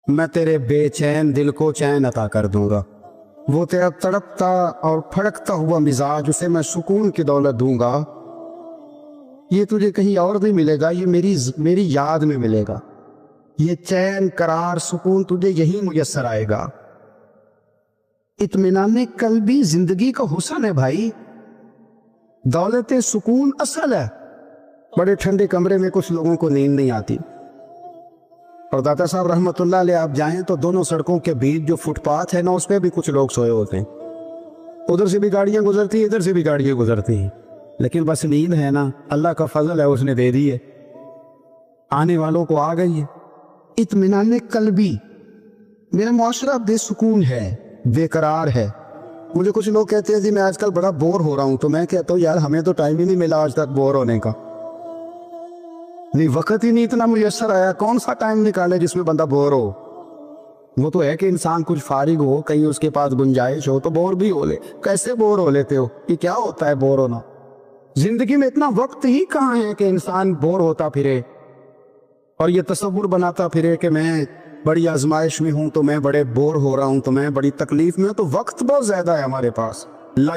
मैं तेरे बेचैन दिल को चैन अता कर दूंगा। वो तेरा तड़पता और फड़कता हुआ मिजाज, उसे मैं सुकून की दौलत दूंगा। ये तुझे कहीं और नहीं मिलेगा, ये मेरी याद में मिलेगा। ये चैन करार सुकून तुझे यही मुयस्सर आएगा। इत्मीनान कल्बी जिंदगी का हुस्न है भाई। दौलत सुकून असल है। बड़े ठंडे कमरे में कुछ लोगों को नींद नहीं आती, और दाता साहब रहमतुल्लाह अलैह आप जाएं तो दोनों सड़कों के बीच जो फुटपाथ है ना, उस पे भी कुछ लोग सोए होते हैं। उधर से भी गाड़ियां गुजरती हैं, इधर से भी गाड़ियां गुजरती हैं, लेकिन बस नींद है ना, अल्लाह का फजल है, उसने दे दी है, आने वालों को आ गई है। इत्मीनान कल्बी, मेरा मुआशरा बेसुकून है, बेकरार है। मुझे कुछ लोग कहते हैं जी मैं आजकल बड़ा बोर हो रहा हूं, तो मैं कहता हूं यार हमें तो टाइम ही नहीं मिला आज तक बोर होने का। नहीं, वक्त ही नहीं इतना मुयस्सर आया, कौन सा टाइम निकाले जिसमें बंदा बोर हो। वो तो है कि इंसान कुछ फारिग हो, कहीं उसके पास गुंजाइश हो तो बोर भी हो ले। कैसे बोर हो लेते हो, ये क्या होता है बोर होना? जिंदगी में इतना वक्त ही कहाँ है कि इंसान बोर होता फिरे और ये तसव्वुर बनाता फिरे कि मैं बड़ी आजमाइश में हूं, तो मैं बड़े बोर हो रहा हूं, तो मैं बड़ी तकलीफ में हूं। तो वक्त बहुत ज्यादा है हमारे पास,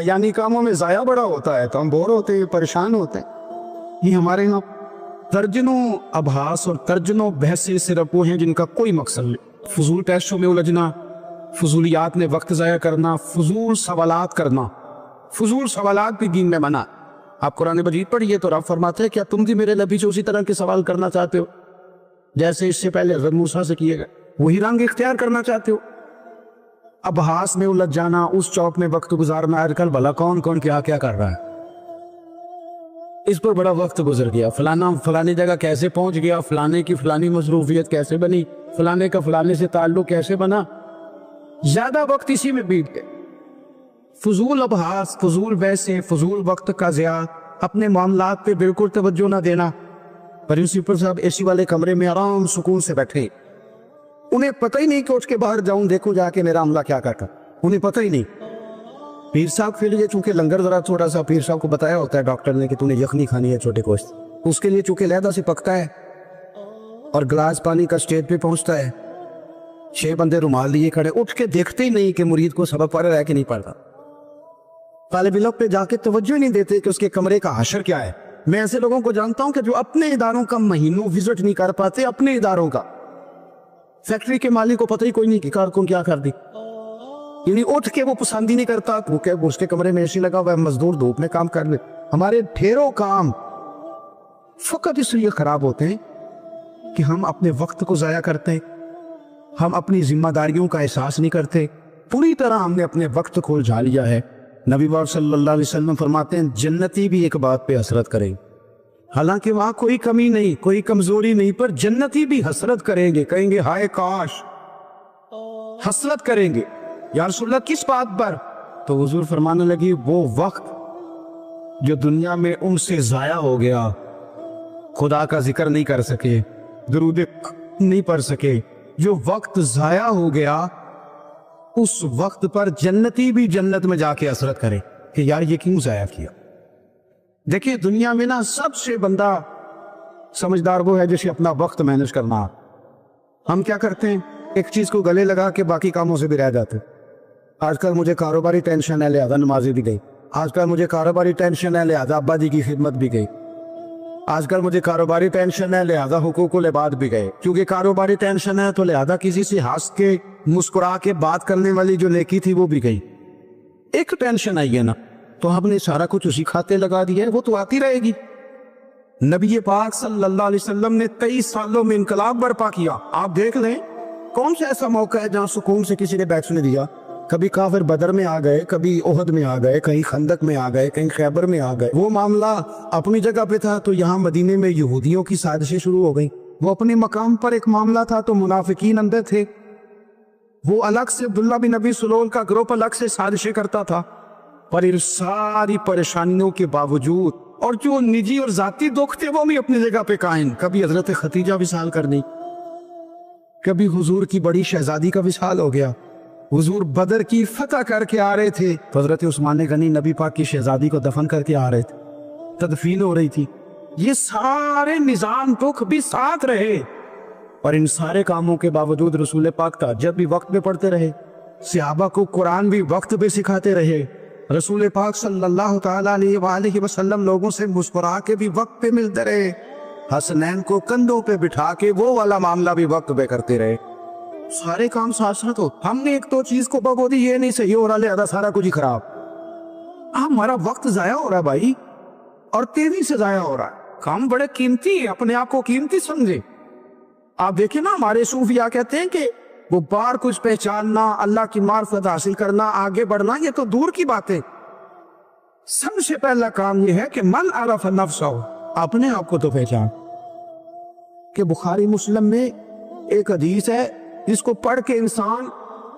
यानी कामों में जाया बड़ा होता है, तो हम बोर होते हैं, परेशान होते हैं। ये हमारे यहाँ दर्जनों अभास और दर्जनों बहसें सिर्फ वो हैं जिनका कोई मकसद नहीं। फजूल टेस्टों में उलझना, फजूलियात में वक्त ज़ाया करना, फजूल सवालात करना। फजूल सवालात भी दीन में मना। आप कुरान मजीद पढ़िए तो रब फरमाते हैं क्या तुम भी मेरे नबी से उसी तरह के सवाल करना चाहते हो जैसे इससे पहले हज़रत मूसा से किए गए? वही रंग इख्तियार करना चाहते हो? अभास में उलझ जाना, उस चौक में वक्त गुजारना। आजकल भला कौन कौन क्या क्या कर रहा है, इस पर बड़ा वक्त गुजर गया। फलाना फलानी जगह कैसे पहुंच गया, फलाने की फलानी मसरूफियत कैसे बनी, फलाने का फलाने से ताल्लुक कैसे बना, ज्यादा वक्त इसी में बीत गया। फजूल अबहास, फजूल वैसे, फजूल वक्त का ज़िया, अपने मामलात पे बिल्कुल तवज्जो ना देना। प्रिंसिपल साहब एसी वाले कमरे में आराम सुकून से बैठे, उन्हें पता ही नहीं कि उठ के बाहर जाऊं देखूं जाके मेरा अमला क्या करता, उन्हें पता ही नहीं। पीर साहब के लिए चूंकि लंगर जरा थोड़ा सा पीर साहब को बताया होता है डॉक्टर ने कि तूने यखनी खानी है छोटे गोश्त, उसके लिए चूंकि लहदा से पकता है और गिलास पानी का स्टेज पे पहुंचता है, 6 बंदे रुमाल लिए खड़े, उठ के देखते ही नहीं कि मुरीद को सबक पढ़ रहा है कि नहीं पढ़ रहा। तालिब इल्म पे जाके तवज्जो ही नहीं देते कि उसके कमरे का हशर क्या है। मैं ऐसे लोगों को जानता हूं कि जो अपने इदारों का महीनों विजिट नहीं कर पाते, अपने इदारों का। फैक्ट्री के मालिक को पता ही कोई नहीं कि कारकुन क्या कर दी, यानी उठ के वो पसंद ही नहीं करता, उसके कमरे में एसी लगा हुआ है, मजदूर धूप में काम कर ले। हमारे ढेरों काम फकत इसलिए खराब होते हैं कि हम अपने वक्त को जाया करते हैं, हम अपनी जिम्मेदारियों का एहसास नहीं करते, पूरी तरह हमने अपने वक्त को उलझा लिया है। नबी पाक सल्लल्लाहु अलैहि वसल्लम फरमाते हैं जन्नती भी एक बात पे हसरत करेंगे, हालांकि वहां कोई कमी नहीं, कोई कमजोरी नहीं, पर जन्नती भी हसरत करेंगे, कहेंगे हाय काश, हसरत करेंगे। या रसूलल्लाह किस बात पर? तो हुजूर फरमाने लगी वो वक्त जो दुनिया में उनसे जाया हो गया, खुदा का जिक्र नहीं कर सके, दुरूद नहीं पढ़ सके, जो वक्त जाया हो गया, उस वक्त पर जन्नती भी जन्नत में जाके हसरत करे कि यार ये क्यों जाया किया। देखिए दुनिया में ना सबसे बंदा समझदार वो है जिसे अपना वक्त मैनेज करना। हम क्या करते हैं, एक चीज को गले लगा के बाकी कामों से भी रह जाते हैं। आजकल मुझे कारोबारी टेंशन है लिहाजा नमाजी भी गई, आजकल मुझे कारोबारी टेंशन है लिहाजा अब्बा जी की खिदमत भी गई, आजकल मुझे कारोबारी टेंशन है लिहाजा हुकूकुल इबाद भी गए। क्योंकि कारोबारी टेंशन है तो लिहाजा किसी से हंस के मुस्कुरा के बात करने वाली जो नेकी थी वो भी गई। एक टेंशन आई है ना, तो हमने सारा कुछ उसी खाते लगा दिया है, वो तो आती रहेगी। नबी पाक सल्लल्लाहु अलैहि वसल्लम ने 23 सालों में इनकलाब बर्पा किया। आप देख लें कौन सा ऐसा मौका है जहां सुकून से किसी ने बैठने दिया। कभी काफिर बदर में आ गए, कभी ओहद में आ गए, कहीं खंदक में आ गए, कहीं खैबर में आ गए। वो मामला अपनी जगह पे था तो यहाँ मदीने में यहूदियों की साजिशें शुरू हो गई। वो अपने मकाम पर एक मामला था तो मुनाफिकीन अंदर थे। वो अलग से अब्दुल्ला बिन नबी सुलोल का ग्रुप अलग से साजिशें करता था। पर इन सारी परेशानियों के बावजूद और जो निजी और जाती दुख थे वो भी अपनी जगह पे कायम। कभी हजरत खतीजा विसाल करनी, कभी हुजूर की बड़ी शहजादी का विसाल हो गया। हुजूर बदर की फतह करके आ रहे थे, हजरत उस्मान गनी नबी पाक की शहजादी को दफन करके आ रहे थे, तदफीन हो रही थी। ये सारे निजाम दुख भी साथ रहे। اور ان سارے کاموں کے باوجود رسول پاک تہجد بھی وقت پہ پڑھتے رہے، صحابہ کو قرآن بھی وقت پہ سکھاتے رہے، رسول پاک صلی اللہ تعالیٰ علیہ وآلہ وسلم لوگوں سے مسکرا کے بھی وقت پہ ملتے رہے، حسنین کو کندھوں پہ بٹھا کے وہ والا معاملہ بھی وقت پہ کرتے رہے، سارے کام ساتھ ساتھ ہو۔ ہم نے ایک تو چیز کو بگو دی، یہ نہیں صحیح ہو رہا لہذا سارا کچھ ہی خراب، ہمارا وقت ضائع ہو رہا ہے بھائی، اور تیزی سے ضائع ہو رہا ہے۔ کام بڑے قیمتی ہیں، اپنے آپ کو قیمتی سمجھے۔ آپ دیکھیں نا ہمارے صوفیاء کہتے ہیں کہ وہ بار کچھ پہچاننا، اللہ کی معرفت حاصل کرنا، آگے بڑھنا یہ تو دور کی بات ہے، سب سے پہلا کام یہ ہے کہ من عرف نفسہ، اپنے آپ کو تو پہچان۔ کہ بخاری مسلم میں ایک حدیث ہے جس کو پڑھ کے انسان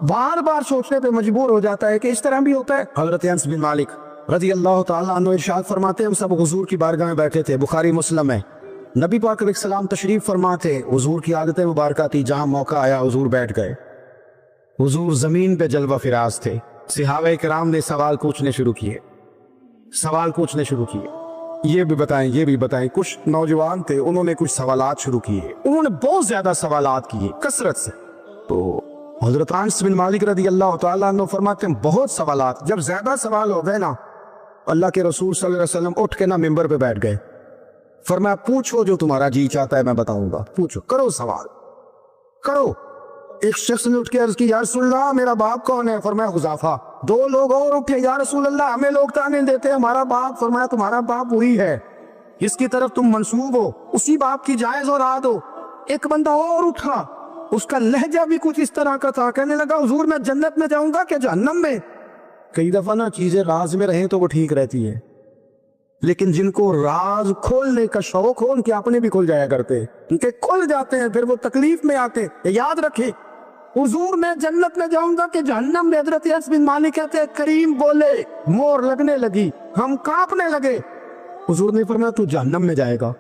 بار بار سوچنے پہ مجبور ہو جاتا ہے کہ اس طرح بھی ہوتا ہے۔ حضرت انس بن مالک رضی اللہ تعالیٰ عنہ ارشاد فرماتے ہیں ہم سب حضور کی بارگاہ میں بیٹھے تھے، بخاری مسلم ہے، نبی پاک علیہ السلام تشریف فرما تھے، حضور کی عادت مبارکہ تھی جہاں موقع آیا حضور بیٹھ گئے، حضور زمین پہ جلوہ فراز تھے، صحابہ کرام نے سوال پوچھنے شروع کیے، یہ بھی بتائیں، کچھ نوجوان تھے انہوں نے کچھ سوالات شروع کیے، انہوں نے بہت زیادہ سوالات کیے کثرت سے، تو حضرت انس بن مالک رضی اللہ تعالیٰ عنہ فرماتے ہیں بہت سوالات، جب زیادہ سوال ہو گئے نا اللہ کے رسول صلی اللہ علیہ وسلم اٹھ کے نا ممبر پہ بیٹھ گئے، فرمایا پوچھو جو تمہارا جی چاہتا ہے میں بتاؤں گا، پوچھو، کرو سوال کرو۔ ایک شخص نے اٹھ کے عرض کی یا رسول اللہ میرا باپ کون ہے؟ فرمایا حذیفہ۔ دو لوگ اور اٹھے یا رسول اللہ ہمیں لوگ تانے دیتے ہیں ہمارا باپ، فرمایا تمہارا باپ وہی ہے اس کی طرف تم منسوب ہو، اسی باپ کی جائز اور عاد ہو۔ ایک بندہ اور اٹھا، اس کا لہجہ بھی کچھ اس طرح کا تھا، کہنے لگا حضور میں جنت میں جاؤں گا کہ جہنم میں؟ کئی دفعہ نا چیزیں راز میں رہیں تو وہ ٹھیک رہتی ہے، لیکن جن کو راز کھولنے کا شوق ہو ان کے اپنے بھی کھل جایا کرتے، ان کے کھل جاتے ہیں پھر وہ تکلیف میں آتے۔ یاد رکھے حضور میں جنت میں جاؤں گا کہ جہنم میں؟ حضرت انس بن مالک کہتے ہیں کریم بولے، مور لگنے لگی، ہم کانپنے لگے، حضور نے فرمایا تو جہنم میں جائے گا،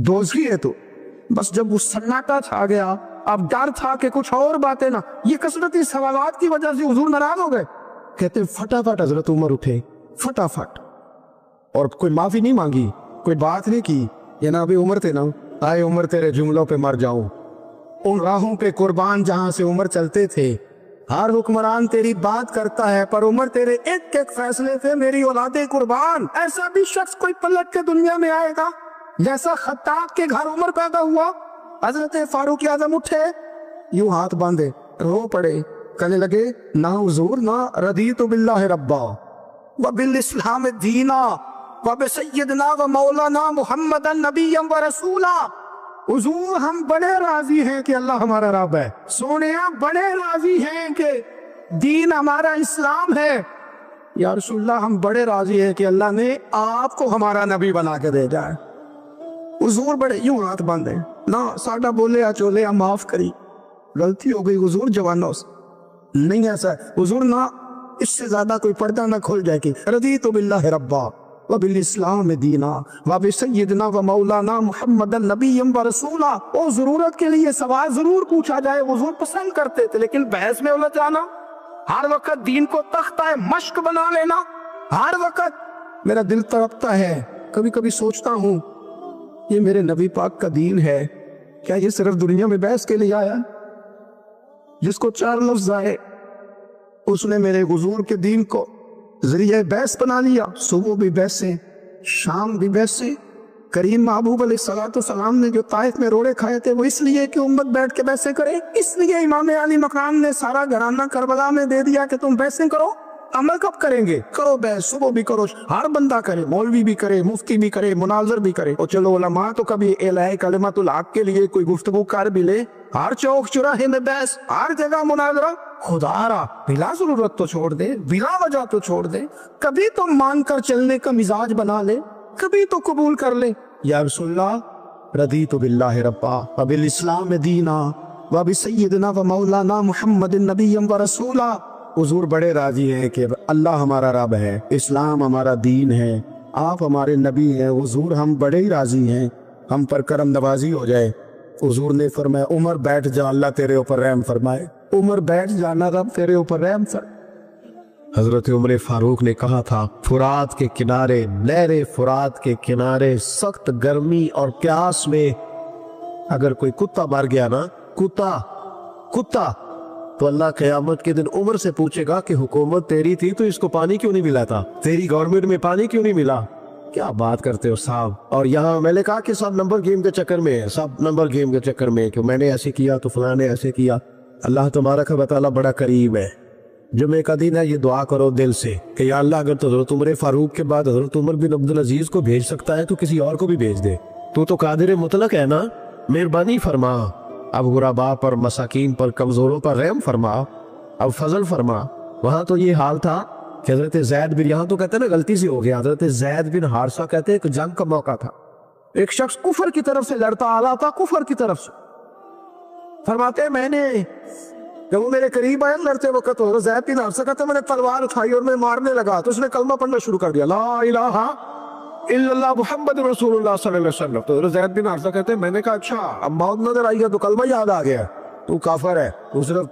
دوزخی ہے تو۔ بس جب وہ سناٹا چھا گیا، اب ڈر تھا کہ کچھ اور باتیں نہ، یہ کثرتی سوالات کی وجہ سے حضور ناراض ہو گئے۔ کہتے ہیں فٹافٹ حضرت عمر اٹھے، فٹافٹ، اور کوئی معافی نہیں مانگی، کوئی بات نہیں کی، یہ نا ابھی عمر تھے نا، آئے عمر تیرے جملوں پہ مر جاؤں، ان راہوں پہ قربان جہاں سے عمر چلتے تھے، ہر حکمران تیری بات کرتا ہے پر عمر تیرے ایک ایک فیصلے تھے میری اولادیں قربان۔ ایسا بھی شخص کوئی پلٹ کے دنیا میں آئے گا جیسا خطاب کے گھر عمر پیدا ہوا۔ حضرت فاروق اعظم اٹھے، یوں ہاتھ باندھے رو پڑے، کہنے لگے نہ حضور نہ، رضیت باللہ ربا وبالاسلام دینا وبسیدنا ومولانا محمد نبی ورسولا۔ حضور ہم بڑے راضی ہیں کہ اللہ ہمارا رب ہے، سونیا بڑے راضی ہیں کہ دین ہمارا اسلام ہے، یا رسول اللہ ہم بڑے راضی ہیں کہ اللہ نے آپ کو ہمارا نبی بنا کے دے جائے۔ حضور بڑے یوں ہاتھ باندھے، نہ ساڈا بولے چولے معاف کری، غلطی ہو گئی حضور جوانوں سے، نہیں ایسا حضور نہ، اس سے زیادہ کوئی پردہ نہ کھل جائے گی۔ رضیت باللہ ربا وبالاسلام دینا وبسیدنا ومولانا محمد نبی ورسولا۔ وہ ضرورت کے لیے سوال ضرور پوچھا جائے، حضور پسند کرتے تھے، لیکن بحث میں الجھ جانا، ہر وقت دین کو تختہ مشق بنا لینا، ہر وقت میرا دل تڑپتا ہے، کبھی کبھی سوچتا ہوں یہ میرے نبی پاک کا دین ہے، کیا یہ صرف دنیا میں بحث کے لیے آیا؟ جس کو چار لفظ آئے اس نے میرے حضور کے دین کو ذریعہ بحث بنا لیا، صبح بھی بحثیں، شام بھی بحثیں۔ کریم محبوب علیہ السلام نے جو طائف میں روڑے کھائے تھے وہ اس لیے کہ امت بیٹھ کے بحثیں کرے، اس لیے امام علی مقام نے سارا گھرانہ کربلا میں دے دیا کہ تم بحثیں کرو۔ عمل کب کریں گے؟ کرو بحث، صبح بھی کرو، ہر بندہ کرے، مولوی بھی کرے، مفتی بھی کرے، مناظر بھی کرے، اور چلو علماء تو کبھی الہ کلمۃ الحق کے لیے کوئی گفتگو کر بھی لے، ہر چوک چوراہے میں بحث، ہر جگہ مناظرہ۔ خدا را بلا ضرورت تو چھوڑ دے، بلا وجہ تو چھوڑ دے، کبھی تو مان کر چلنے کا مزاج بنا لے، کبھی تو قبول کر لے۔ یا رسول اللہ رضیت باللہ ربا وبالاسلام دینا وبسیدنا ومولانا محمد نبی ورسولا۔ حضور بڑے راضی ہیں کہ اللہ ہمارا رب ہے، اسلام ہمارا دین ہے، آپ ہمارے نبی ہیں، حضور ہم بڑے ہی راضی ہیں، ہم پر کرم نوازی ہو جائے۔ حضور نے فرمایا عمر بیٹھ جا، اللہ تیرے اوپر رحم فرمائے، عمر بیٹھ جانا، رب تیرے اوپر رحم فرمائے۔ حضرت عمر فاروق نے کہا تھا فرات کے کنارے، نہر فرات کے کنارے سخت گرمی اور پیاس میں اگر کوئی کتا مر گیا نا، کتا تو اللہ قیامت کے دن عمر سے پوچھے گا کہ حکومت تیری تھی تو اس کو پانی کیوں نہیں ملا تھا، تیری گورنمنٹ میں پانی کیوں نہیں ملا؟ کیا بات کرتے ہو صاحب۔ اور یہاں میں نے کہا کہ سب نمبر گیم کے چکر میں ہے، سب نمبر گیم کے چکر میں، کہ میں نے ایسے کیا تو فلاں نے ایسے کیا۔ اللہ تبارک و تعالیٰ بڑا کریم ہے۔ جمعہ کا دن ہے، یہ دعا کرو دل سے کہ یا اللہ اگر تو حضرت عمر فاروق کے بعد حضرت عمر بن عبدالعزیز کو بھیج سکتا ہے تو کسی اور کو بھی بھیج دے، تو قادر مطلق ہے نا، مہربانی فرما، اب غرباء پر، مساکین پر، کمزوروں پر رحم فرما، اب فضل فرما۔ وہاں تو یہ حال تھا کہ حضرت زید بن، یہاں تو کہتے ہیں نا غلطی سے ہو گیا، حضرت زید بن حارثہ کہتے ہیں کہ جنگ کا موقع تھا، ایک شخص کفر کی طرف سے لڑتا آ رہا تھا، کفر کی طرف سے، فرماتے ہیں میں نے جب وہ میرے قریب آیا لڑتے وقت، تو حضرت زید بن حارثہ کہتے ہیں میں نے تلوار اٹھائی اور میں مارنے لگا تو اس نے کلمہ پڑھنا شروع کر دیا، لا الہ الا اللہ محمد رسول اللہ صلی اللہ علیہ وسلم۔ تو حضرت زید بن حارثہ کہتے ہیں میں نے کہا اچھا اب موت نظر آئی ہے تو کلمہ یاد آ گیا، تو کافر ہے، دوسرے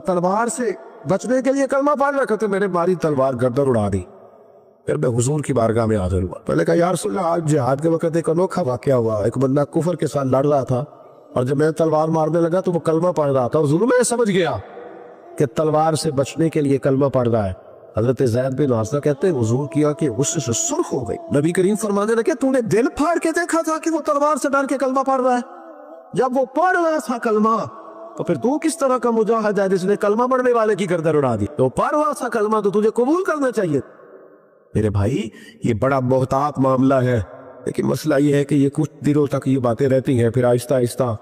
تلوار سے بچنے کے لیے کلمہ پڑھ رہا، کہتے میں نے ماری تلوار گردن اڑا دی۔ پھر میں حضور کی بارگاہ میں حاضر ہوا، پہلے کہا یا رسول اللہ آج جہاد کے وقت ایک انوکھا واقعہ ہوا، ایک بندہ کفر کے ساتھ لڑ رہا تھا اور جب میں تلوار مارنے لگا تو وہ کلمہ پڑھ رہا تھا، حضور میں سمجھ گیا کہ تلوار سے بچنے کے لیے کلمہ پڑھ رہا ہے۔ حضرت زید بن حارثہ کہتے ہیں حضور کیا کہ غصے سے سرخ ہو گئی، نبی کریم فرمانے لگے تو نے دل پھاڑ کے دیکھا تھا کہ وہ تلوار سے ڈر کے کلمہ پڑھ رہا ہے؟ جب وہ پڑھ رہا تھا کلمہ تو پھر تو کس طرح کا مجاہد ہے جس نے کلمہ پڑھنے والے کی گردن اڑا دی؟ تو پڑھ رہا تھا کلمہ تو تجھے قبول کرنا چاہیے۔ میرے بھائی یہ بڑا محتاط معاملہ ہے، لیکن مسئلہ یہ ہے کہ یہ کچھ دنوں تک یہ باتیں رہتی ہیں، پھر آہستہ آہستہ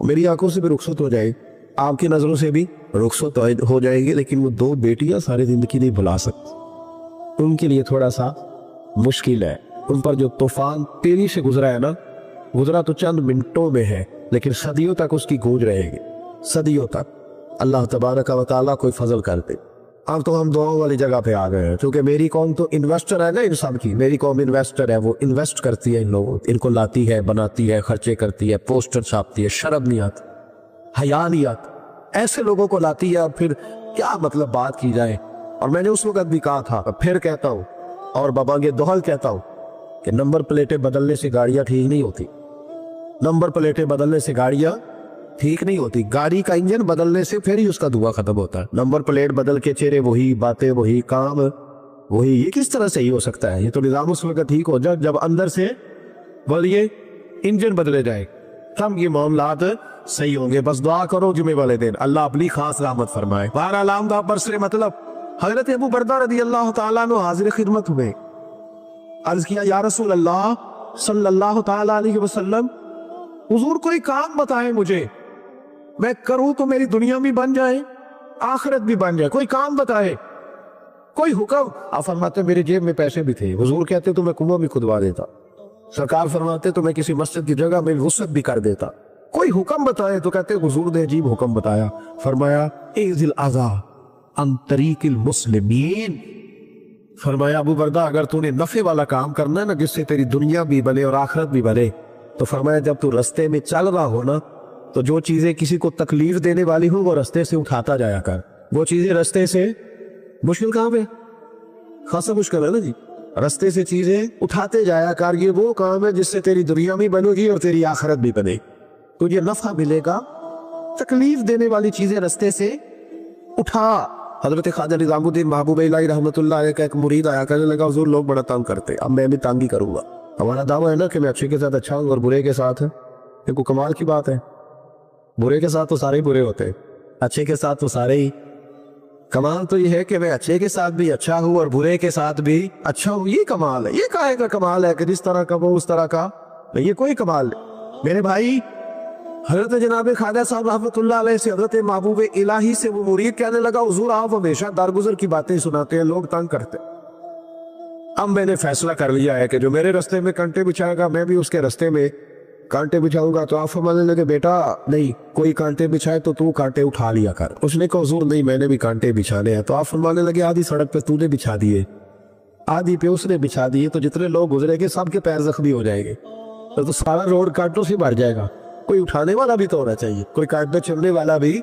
میری آنکھوں سے بھی رخصت ہو جائے، آپ کی نظروں سے بھی رخصت ہو جائے گی، لیکن وہ دو بیٹیاں ساری زندگی نہیں بھلا سکتی، ان کے لیے تھوڑا سا مشکل ہے۔ ان پر جو طوفان تیزی سے گزرا ہے نا، گزرا تو چند منٹوں میں ہے لیکن صدیوں تک اس کی گونج رہے گی، صدیوں تک۔ اللہ تبارک و تعالیٰ کوئی فضل کر دے۔ اب تو ہم دعاؤں والی جگہ پہ آ گئے ہیں، کیونکہ میری قوم تو انویسٹر ہے نا، ان سب کی میری قوم انویسٹر ہے، وہ انویسٹ کرتی ہے ان لوگوں، ان کو لاتی ہے، بناتی ہے، خرچے کرتی ہے، پوسٹر چھاپتی ہے، شرم نہیں آتی، حیا نہیں آتی، ایسے لوگوں کو لاتی ہے۔ پھر کیا مطلب بات کی جائے؟ اور میں نے اس وقت بھی کہا تھا، پھر کہتا ہوں اور بابانگے دوہل کہتا ہوں کہ نمبر پلیٹیں بدلنے سے گاڑیاں ٹھیک نہیں ہوتی، نمبر پلیٹیں بدلنے سے گاڑیاں ٹھیک نہیں ہوتی، گاڑی کا انجن بدلنے سے پھر ہی اس کا دھواں ختم ہوتا ہے۔ نمبر پلیٹ بدل کے چہرے وہی، باتیں وہی، کام وہی، یہ کس طرح صحیح ہو سکتا ہے؟ یہ تو نظام اس وقت ٹھیک ہو جائے جب اندر سے بولیے انجن بدلے جائے، تب یہ معاملات صحیح ہوں گے۔ بس دعا کرو جمعے والے دن اللہ اپنی خاص رحمت فرمائے۔ بہرحال آمدہ برسر مطلب حضرت ابو بردہ رضی اللہ تعالیٰ عنہ حاضر خدمت ہوئے، عرض کیا یا رسول اللہ صلی اللہ تعالیٰ علیہ وسلم، حضور کوئی کام بتائیں مجھے، میں کروں تو میری دنیا بھی بن جائے آخرت بھی بن جائے، کوئی کام بتائے، کوئی حکم۔ آپ فرماتے میرے جیب میں پیسے بھی تھے، حضور کہتے تو میں کنواں بھی کھدوا دیتا، سرکار فرماتے تو میں کسی مسجد کی جگہ میں وسعت بھی کر دیتا، کوئی حکم بتائے تو کہتے حضور نے عجیب حکم بتایا، فرمایا اعزل الاذی عن طریق المسلمین، فرمایا ابو بردہ اگر تو نے نفع والا کام کرنا ہے نا جس سے تیری دنیا بھی بنے اور آخرت بھی بنے، تو فرمایا جب تو رستے میں چل رہا ہو نا تو جو چیزیں کسی کو تکلیف دینے والی ہوں وہ رستے سے اٹھاتا جایا کر، وہ چیزیں رستے سے مشکل کام ہے، خاصا مشکل ہے نا جی، رستے سے چیزیں اٹھاتے جایا کر، یہ وہ کام ہے جس سے تیری دنیا بھی بنے گی اور تیری آخرت بھی بنے، تجھے نفع ملے گا، تکلیف دینے والی چیزیں رستے سے اٹھا۔ حضرت خواجہ نظام الدین محبوب الہی رحمت اللہ علیہ کا ایک مرید آیا کرنے لگا حضور لوگ بڑا تنگ کرتے، اب میں بھی تنگ ہی کروں گا، ہمارا دعویٰ ہے نا کہ میں اچھے کے ساتھ اچھا ہوں اور برے کے ساتھ ہے، یہ کوئی کمال کی بات ہے، برے کے ساتھ تو سارے برے ہوتے، اچھے کے ساتھ تو سارے ہی، کمال تو یہ ہے کہ میں اچھے کے ساتھ بھی اچھا ہوں اور برے کے ساتھ بھی اچھا ہوں، یہ کمال ہے، یہ کہے کا کمال ہے کہ جس طرح کا وہ اس طرح کا، یہ کوئی کمال نہیں۔ میرے بھائی حضرت جناب خواجہ صاحب رحمۃ اللہ علیہ سے حضرت محبوب الہی سے وہ مرید کہنے لگا حضور آپ ہمیشہ درگزر کی باتیں سناتے ہیں، لوگ تنگ کرتے، اب میں نے فیصلہ کر لیا ہے کہ جو میرے رستے میں کانٹے بچھائے گا میں بھی اس کے رستے میں کانٹے بچھاؤں گا۔ تو آپ فرمانے لگے بیٹا نہیں، کوئی کانٹے بچھائے تو تو کانٹے اٹھا لیا کر، اس نے کہا حضور نہیں میں نے بھی کانٹے بچھانے ہیں۔ تو آپ فرمانے لگے آدھی سڑک پہ تو نے بچھا دیے، آدھی پہ اس نے بچھا دیے، تو جتنے لوگ گزرے گے سب کے پیر زخمی ہو جائیں گے، تو سارا روڈ کانٹوں سے بھر جائے گا، کوئی اٹھانے والا بھی تو ہونا چاہیے، کوئی کانٹے چلنے والا بھی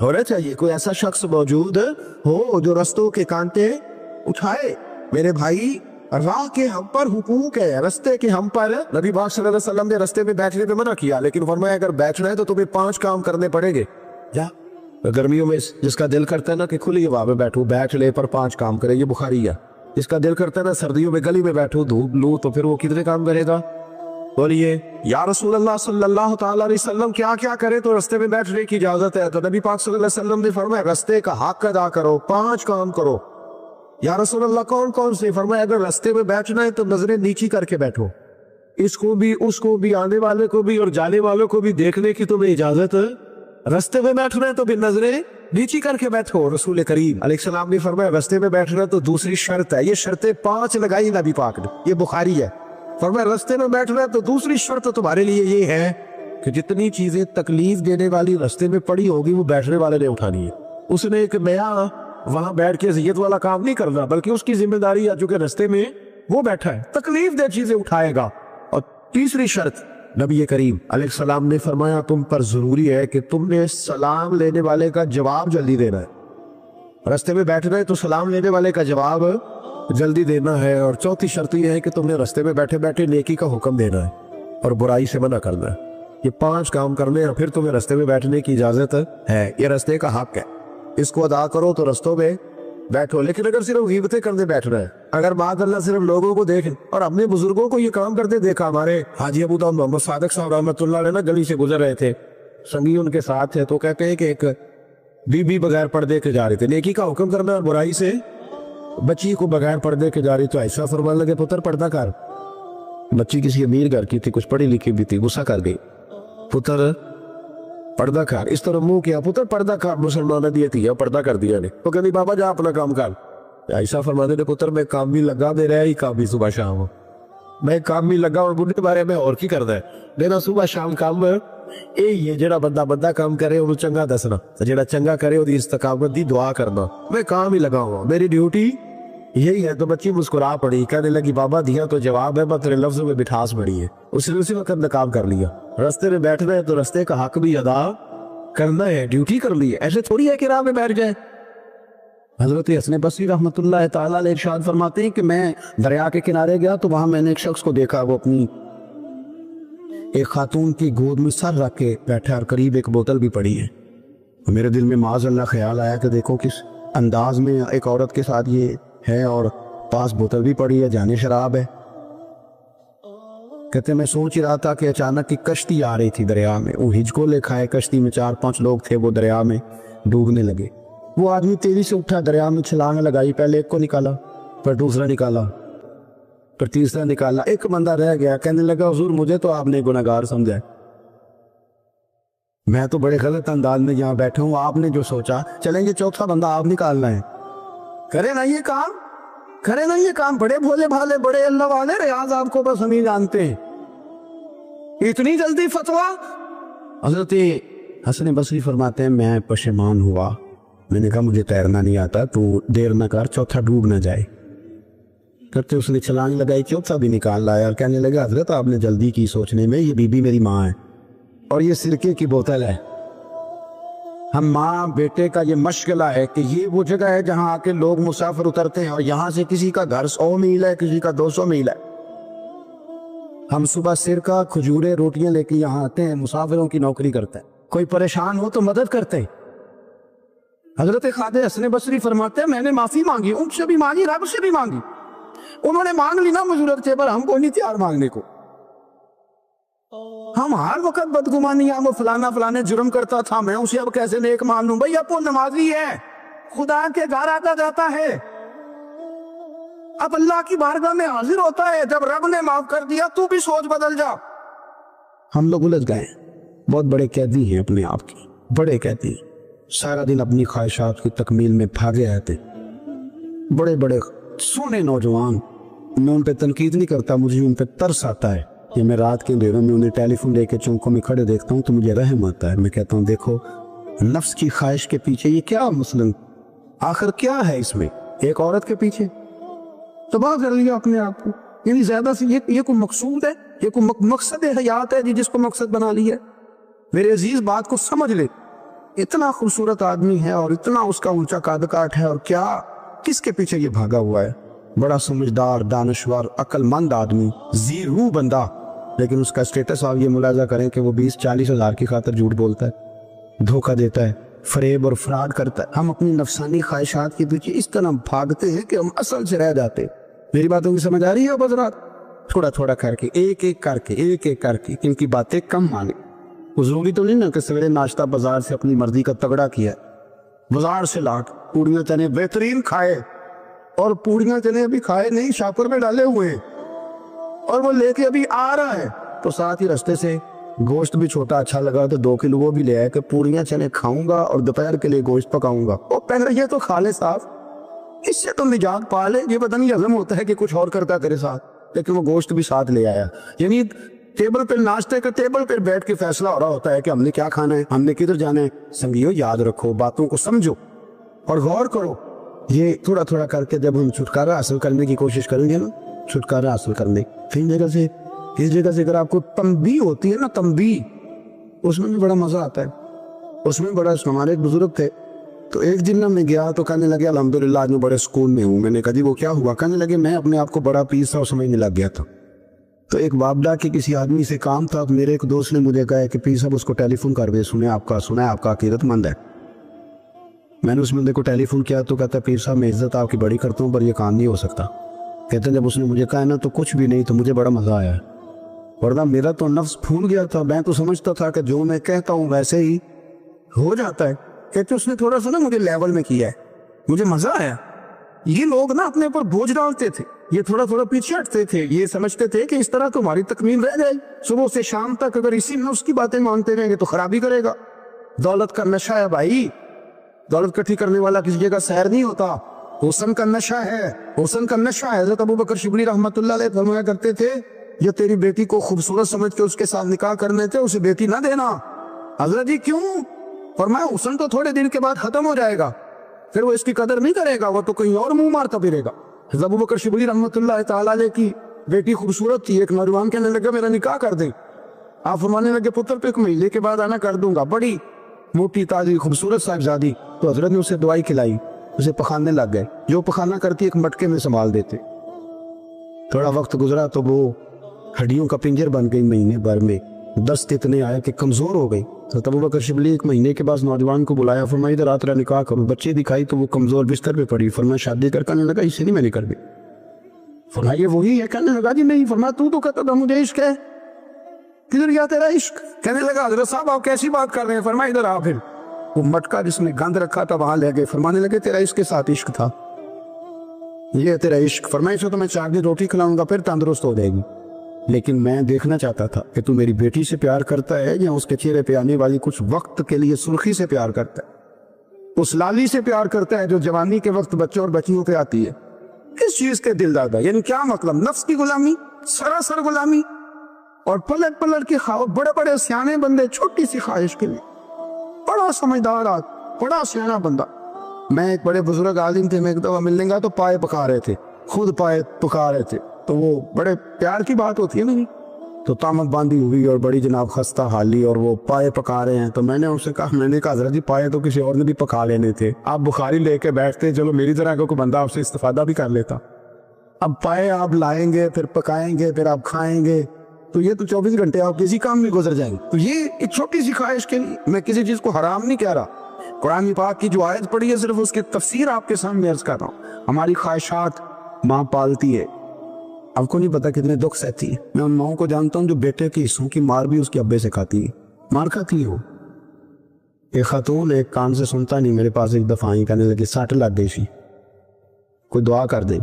ہونا چاہیے، کوئی ایسا شخص موجود ہو جو رستوں کے کانٹے اٹھائے۔ میرے بھائی राह के हम पर हुकूक है, रस्ते के हम पर। नबी पाक सल्लल्लाहु अलैहि वसल्लम ने रस्ते में बैठने पे मना किया, लेकिन फरमाया अगर बैठना है तो तुम्हें 5 काम करने पड़ेंगे। क्या? गर्मियों में जिसका दिल करता है ना कि खुली हवा में बैठो, बैठ ले, पर 5 काम करे, ये बुखारी है। जिसका दिल करता है ना सर्दियों में गली में बैठो, धूप लूं, तो फिर वो कितने काम करेगा? बोलिए या रसूल अल्लाह सल्लल्लाहु ताला अलैहि वसल्लम क्या क्या करे तो रस्ते में बैठने की इजाजत है? तो नबी पाक सल्लल्लाहु अलैहि वसल्लम ने फरमाया रस्ते का हक अदा करो, 5 काम करो। या रसूल अल्लाह कौन कौन से? फरमाया अगर रस्ते में बैठना है तो नजरें नीची करके बैठो, इसको भी उसको भी, आने वाले को भी और जाने वालों को भी देखने की तुम्हें इजाजत है। रस्ते में बैठना है तो भी नजरें नीची करके बैठो। रसूल करीम अलैहिस्सलाम ने फरमाया रस्ते में बैठना तो दूसरी शर्त है। ये शर्तें 5 लगाई नबी पाक ने, ये बुखारी है। फरमाया रस्ते में बैठना है तो दूसरी शर्त तुम्हारे लिए ये है कि जितनी चीजें तकलीफ देने वाली रस्ते में पड़ी होगी वो बैठने वाले ने उठानी है। उसने एक नया वहां बैठ के अज़ियत वाला काम नहीं करना, बल्कि उसकी जिम्मेदारी है, जो कि रस्ते में वो बैठा है तकलीफ दे चीजें उठाएगा। और तीसरी शर्त नबी करीम अलैहिस्सलाम ने फरमाया तुम पर जरूरी है कि तुमने सलाम लेने वाले का जवाब जल्दी देना है। रस्ते में बैठना है तो सलाम लेने वाले का जवाब जल्दी देना है। और चौथी शर्त यह है कि तुमने रस्ते में बैठे बैठे नेकी का हुक्म देना है और बुराई से मना करना है। ये 5 काम करने हैं, फिर तुम्हें रस्ते में बैठने की इजाजत है। ये रस्ते का हक है, इसको अदा करो तो रस्तों में बैठो। लेकिन अगर सिर्फ गीबतें करने बैठना है, अगर माज़अल्लाह सिर्फ लोगों को देख, और अपने बुजुर्गों को ये काम करते देखा, हमारे हाजी अबू दाऊद मोहम्मद सादिक साहब रहमतुल्लाह अलैह ना गली से गुजर रहे थे, संगी उनके साथ थे, तो कहते हैं कि एक बीबी बगैर पर्दे के जा रहे थे, नेकी का हुक्म करना और बुराई से बच्ची को बगैर पर्दे के जा रही, तो ऐसा फरमान लगे पुत्र पर्दा कर। बच्ची किसी अमीर घर की थी, कुछ पढ़ी लिखी भी थी, गुस्सा कर गई, पुत्र पर्दा कर। इस तरह मुंह किया, पुत्र पर्दा कर, मुसलमान दिए थी पर्दा कर दिया ने। तो कहती बाबा जा अपना काम कर। ऐसा फरमाते ने पुत्र मैं काम भी लगा, दे रहा ही काम भी सुबह शाम, मैं काम भी लगा और बुढ़े बारे में और की करदा है देना सुबह शाम काम। ये जेड़ा बंदा बंदा काम करे ਉਹਨੂੰ ਚੰਗਾ ਦੱਸਣਾ, ਤੇ ਜਿਹੜਾ ਚੰਗਾ करे ਉਹਦੀ इस्तकामत दी दुआ करना, मैं काम ही लगा हुआ, मेरी ड्यूटी यही है। तो बच्ची मुस्कुरा पड़ी, कहने लगी बाबा दिया तो जवाब है, पर तेरे लफ्जों में मिठास बड़ी है। उसने उसी वक्त नकाम कर लिया। रास्ते में बैठना है तो रास्ते का हक भी अदा करना है, ड्यूटी कर ली है, ऐसे थोड़ी है कि राह में बैठ जाए। हजरत हसन बसरी रहमतुल्लाह ताला अलैह इरशाद फरमाते हैं कि मैं दरिया के किनारे गया तो वहां मैंने एक शख्स को देखा, वो अपनी एक खातून की गोद में सर रख के बैठा और करीब एक बोतल भी पड़ी है। मेरे दिल में माज़अल्लाह ख्याल आया कि देखो किस अंदाज में एक औरत के साथ ये है और पास बोतल भी पड़ी है, जाने शराब है। कहते मैं सोच रहा था कि अचानक की कश्ती आ रही थी दरिया में, वो हिजको लिखा है, कश्ती में 4-5 लोग थे, वो दरिया में डूबने लगे। वो आदमी तेजी से उठा, दरिया में छलांग लगाई, पहले एक को निकाला, फिर दूसरा निकाला, फिर तीसरा निकाला, एक बंदा रह गया। कहने लगा हुजूर मुझे तो आपने गुनहगार समझा, मैं तो बड़े गलत अंदाज में यहाँ बैठा हूँ, आपने जो सोचा चलेंगे चौथा बंदा आप निकालना है, करे ना ये काम, करे ना ये काम, बड़े भोले भाले बड़े अल्लाह वाले रियाज आपको बस हम ही जानते हैं, इतनी जल्दी फतवा। हजरत हसन बसरी फरमाते हैं मैं पशेमान हुआ, मैंने कहा मुझे तैरना नहीं आता, तू देर न कर, चौथा डूब न जाए। करते उसने छलांग लगाई, चौथा भी निकाल लाया और कहने लगा हजरत आपने जल्दी की सोचने में, ये बीबी मेरी माँ है और ये सिरके की बोतल है। हम माँ बेटे का ये मशगला है कि ये वो जगह है जहाँ आके लोग मुसाफिर उतरते हैं और यहाँ से किसी का घर 100 मील है, किसी का 200 मील है। हम सुबह सिरका खजूरें रोटियां लेके यहाँ आते हैं, मुसाफिरों की नौकरी करते हैं, कोई परेशान हो तो मदद करते हैं। हजरत ख्वाजा हसन बसरी फरमाते हैं मैंने माफी मांगी, उनसे भी मांगी, रब से भी मांगी, उन्होंने मांग ली ना मुझे थे, पर हमको नहीं तैयार मांगने को। हम हर वक्त बदगुमानी, वो फलाना फलाने जुर्म करता था, मैं उसे अब कैसे नेक मान लूं? भाई अब वो नमाजी है, खुदा के घर आता जाता है, अब अल्लाह की बारगाह में हाजिर होता है। जब रब ने माफ कर दिया तू भी सोच बदल जा। हम लोग उलझ गए, बहुत बड़े कैदी हैं अपने आप के, बड़े कैदी, सारा दिन अपनी ख्वाहिशात की तकमील में भागे रहते, बड़े बड़े सोने नौजवान। मैं उन पे तनकीद नहीं करता, मुझे उन पे तरस आता है। ये मैं रात के अंधेरों में उन्हें टेलीफोन लेके चौकों में खड़े देखता हूँ तो मुझे रहम आता है। मैं कहता हूँ देखो नफ्स की ख्वाहिश के पीछे ये क्या मसलन, आखिर क्या है इसमें, एक औरत के पीछे तबाह कर लिया अपने आप को। यानी ज्यादा से ये कोई मकसूद है, ये कोई मकसद हयात है जी जिसको मकसद बना लिया। मेरे अजीज बात को समझ ले, इतना खूबसूरत आदमी है और इतना उसका ऊंचा काद काट है, और क्या किसके पीछे ये भागा हुआ है? बड़ा समझदार, दानश्वर, अक्लमंद आदमी, ज़ीरू बंदा, लेकिन उसका स्टेटस आप ये मुलाजा करें कि वो 20-40 हज़ार की खातिर झूठ बोलता है, धोखा देता है, फरेब और फ्रॉड करता है। हम अपनी नफसानी ख्वाहिशात के पीछे इस तरह भागते हैं कि हम असल से रह जाते हैं। मेरी बातों की समझ आ रही है हज़रात? थोड़ा थोड़ा करके, एक एक करके इनकी बातें कम माने। वो जरूरी तो नहीं ना कि सवेरे नाश्ता बाजार से अपनी मर्जी का तगड़ा किया, बाजार से लाट पूड़ियाँ चने बेहतरीन खाए, और पूड़ियाँ चने अभी खाए नहीं, शापर में डाले हुए हैं, और वो लेके अभी आ रहा है, तो साथ ही रास्ते से गोश्त भी छोटा अच्छा लगा तो 2 किलो वो भी ले आया कि पूड़ियाँ चने खाऊंगा और दोपहर के लिए गोश्त पकाऊंगा। और पहले ये तो खा ले साहब, इससे तो निजात पा ले। ये पता नहीं हजम होता है कि कुछ और करता है तेरे साथ, लेकिन वो गोश्त भी साथ ले आया। यानी टेबल पर, नाश्ते के टेबल पर बैठ के फैसला हो रहा होता है कि हमने क्या खाना है, हमने किधर जाना है। संगियो, याद रखो, बातों को समझो और गौर करो। ये थोड़ा थोड़ा करके जब हम छुटकारा हासिल करने की कोशिश करेंगे ना, छुटकारा हासिल करने, फिर इस जगह से अगर आपको तंबी होती है ना, तंबी, उसमें भी बड़ा मजा आता है। उसमें बड़ा, हमारे एक बुजुर्ग थे, तो एक दिन ना मैं गया तो कहने लगे अल्हम्दुलिल्लाह आज मैं बड़े सुकून में हूँ। मैंने कहा जी वो क्या हुआ? कहने लगे मैं अपने आप को बड़ा पीर सा समझने लग गया था। तो एक बाबला के किसी आदमी से काम था, मेरे एक दोस्त ने मुझे कहा कि पीर साहब उसको टेलीफोन कर दे, सुना है आपका अकीदतमंद है। मैंने उस बंदे को टेलीफोन किया तो कहता पीर साहब मैं इज्जत आपकी बड़ी करता हूँ पर यह काम नहीं हो सकता। कहते जब उसने मुझे कहा ना तो कुछ भी नहीं, तो मुझे बड़ा मजा आया, वरना मेरा तो नफ्स फूल गया था। मैं तो समझता था कि जो मैं कहता हूँ वैसे ही हो जाता है। कहते उसने थोड़ा सा ना मुझे लेवल में किया है, मुझे मजा आया। ये लोग ना अपने ऊपर बोझ डालते थे, ये थोड़ा थोड़ा पीछे हटते थे, ये समझते थे कि इस तरह तो हमारी तकमील रह जाए। सुबह से शाम तक अगर इसी में उसकी बातें मानते रहेंगे तो खराबी करेगा। दौलत का नशा है भाई, दौलत इकट्ठी करने वाला किसी जगह सैर नहीं होता। हुस्न का नशा है, हुस्न का नशा है। हज़रत अबू बकर शिबली रहमतुल्लाह अलैह फरमाया करते थे, ये तेरी बेटी को खूबसूरत समझ के उसके साथ निकाह करने थे, उसे बेटी ना देना। हज़रत जी क्यों? फरमाया हुस्न तो थोड़े दिन के बाद खत्म हो जाएगा, फिर वो इसकी कदर नहीं करेगा, वो तो कहीं और मुंह मारता फिरेगा। हज़रत अबू बकर शिबली रहमतुल्लाह तआला अलैह की बेटी खूबसूरत थी। एक नौजवान कहने लगा मेरा निकाह कर दे। आप फरमाने लगे पुत्र पे 1 महीने के बाद आना कर दूंगा। बड़ी मोटी ताजी खूबसूरत साहिबजादी। तो हजरत ने उसे दवाई खिलाई, उसे पखाने लग गए। जो पखाना करती एक मटके में संभाल देते। थोड़ा वक्त गुजरा तो वो हड्डियों का पिंजर बन गई। महीने भर में दस्त इतने आए कि कमजोर हो गई। तो अबू बकर शिबली 1 महीने के बाद नौजवान को बुलाया, फरमाया इधर रात निकाह करो। बच्चे दिखाई तो वो कमजोर बिस्तर पे पड़ी। फरमाया शादी करने लगा, इससे नहीं मैंने कर दी। फरमाया ये वही है? कहने लगा जी नहीं। फरमाया तू तो कहता था मुझे इश्क है, किधर गया तेरा इश्क? कहने लगा हज़रत साहब आप कैसी बात कर रहे हैं? फरमाया इधर आ। फिर वो मटका जिसमें गंद रखा था वहां ले गए। फरमाने लगे तेरा इसके साथ इश्क था, ये तेरा इश्क। फरमाया इसको तो मैं 4 दिन रोटी खिलाऊंगा फिर तंदुरुस्त हो जाएगी, लेकिन मैं देखना चाहता था कि तू मेरी बेटी से प्यार करता है या उसके चेहरे पे आने वाली कुछ वक्त के लिए सुर्खी से प्यार करता है, उस लाली से प्यार करता है जो जवानी के वक्त बच्चों और बच्चियों पे आती है। किस चीज के दिलदादा? यानी क्या मतलब? नफ्स की गुलामी, सरासर गुलामी। और पलट पलट के खाओ। बड़े बड़े सियाने बंदे छोटी सी ख्वाहिश के लिए, बड़ा समझदार आदमी, बड़ा सियाना बंदा। मैं एक बड़े बुजुर्ग आलिम थे, मैं एक दफा मिलने गया तो पाए पका रहे थे, खुद पाए पका रहे थे। तो वो बड़े प्यार की बात होती है ना, तो तामत बांधी हुई और बड़ी जनाब खस्ता हाली, और वो पाए पका रहे हैं। तो मैंने उनसे कहा, मैंने कहा हज़रत जी पाए तो किसी और ने भी पका लेने थे, आप बुखारी लेके बैठते, चलो मेरी तरह का कोई बंदा आपसे इस्तेफादा भी कर लेता। अब पाए आप लाएंगे, फिर पकाएंगे, फिर आप खाएंगे, तो ये तो 24 घंटे आप किसी काम में गुजर जाएंगे। तो ये एक छोटी सी ख्वाहिश के लिए, मैं किसी चीज को हराम नहीं कह रहा। कुरान पाक की जो आयत पढ़ी है सिर्फ उसकी तफसीर आपके सामने अर्ज कर रहा हूँ। हमारी ख्वाहिशात माँ पालती है, आपको नहीं पता कितने दुख सहती है। मैं उन माओं को जानता हूँ जो बेटे की हिस्सों की मार भी उसके अब्बे से खाती है, मार खाती है। एक खातून एक कान से सुनता नहीं, मेरे पास एक दफा आई, कहने लगी 60 लग गई सी, कोई दुआ कर दे,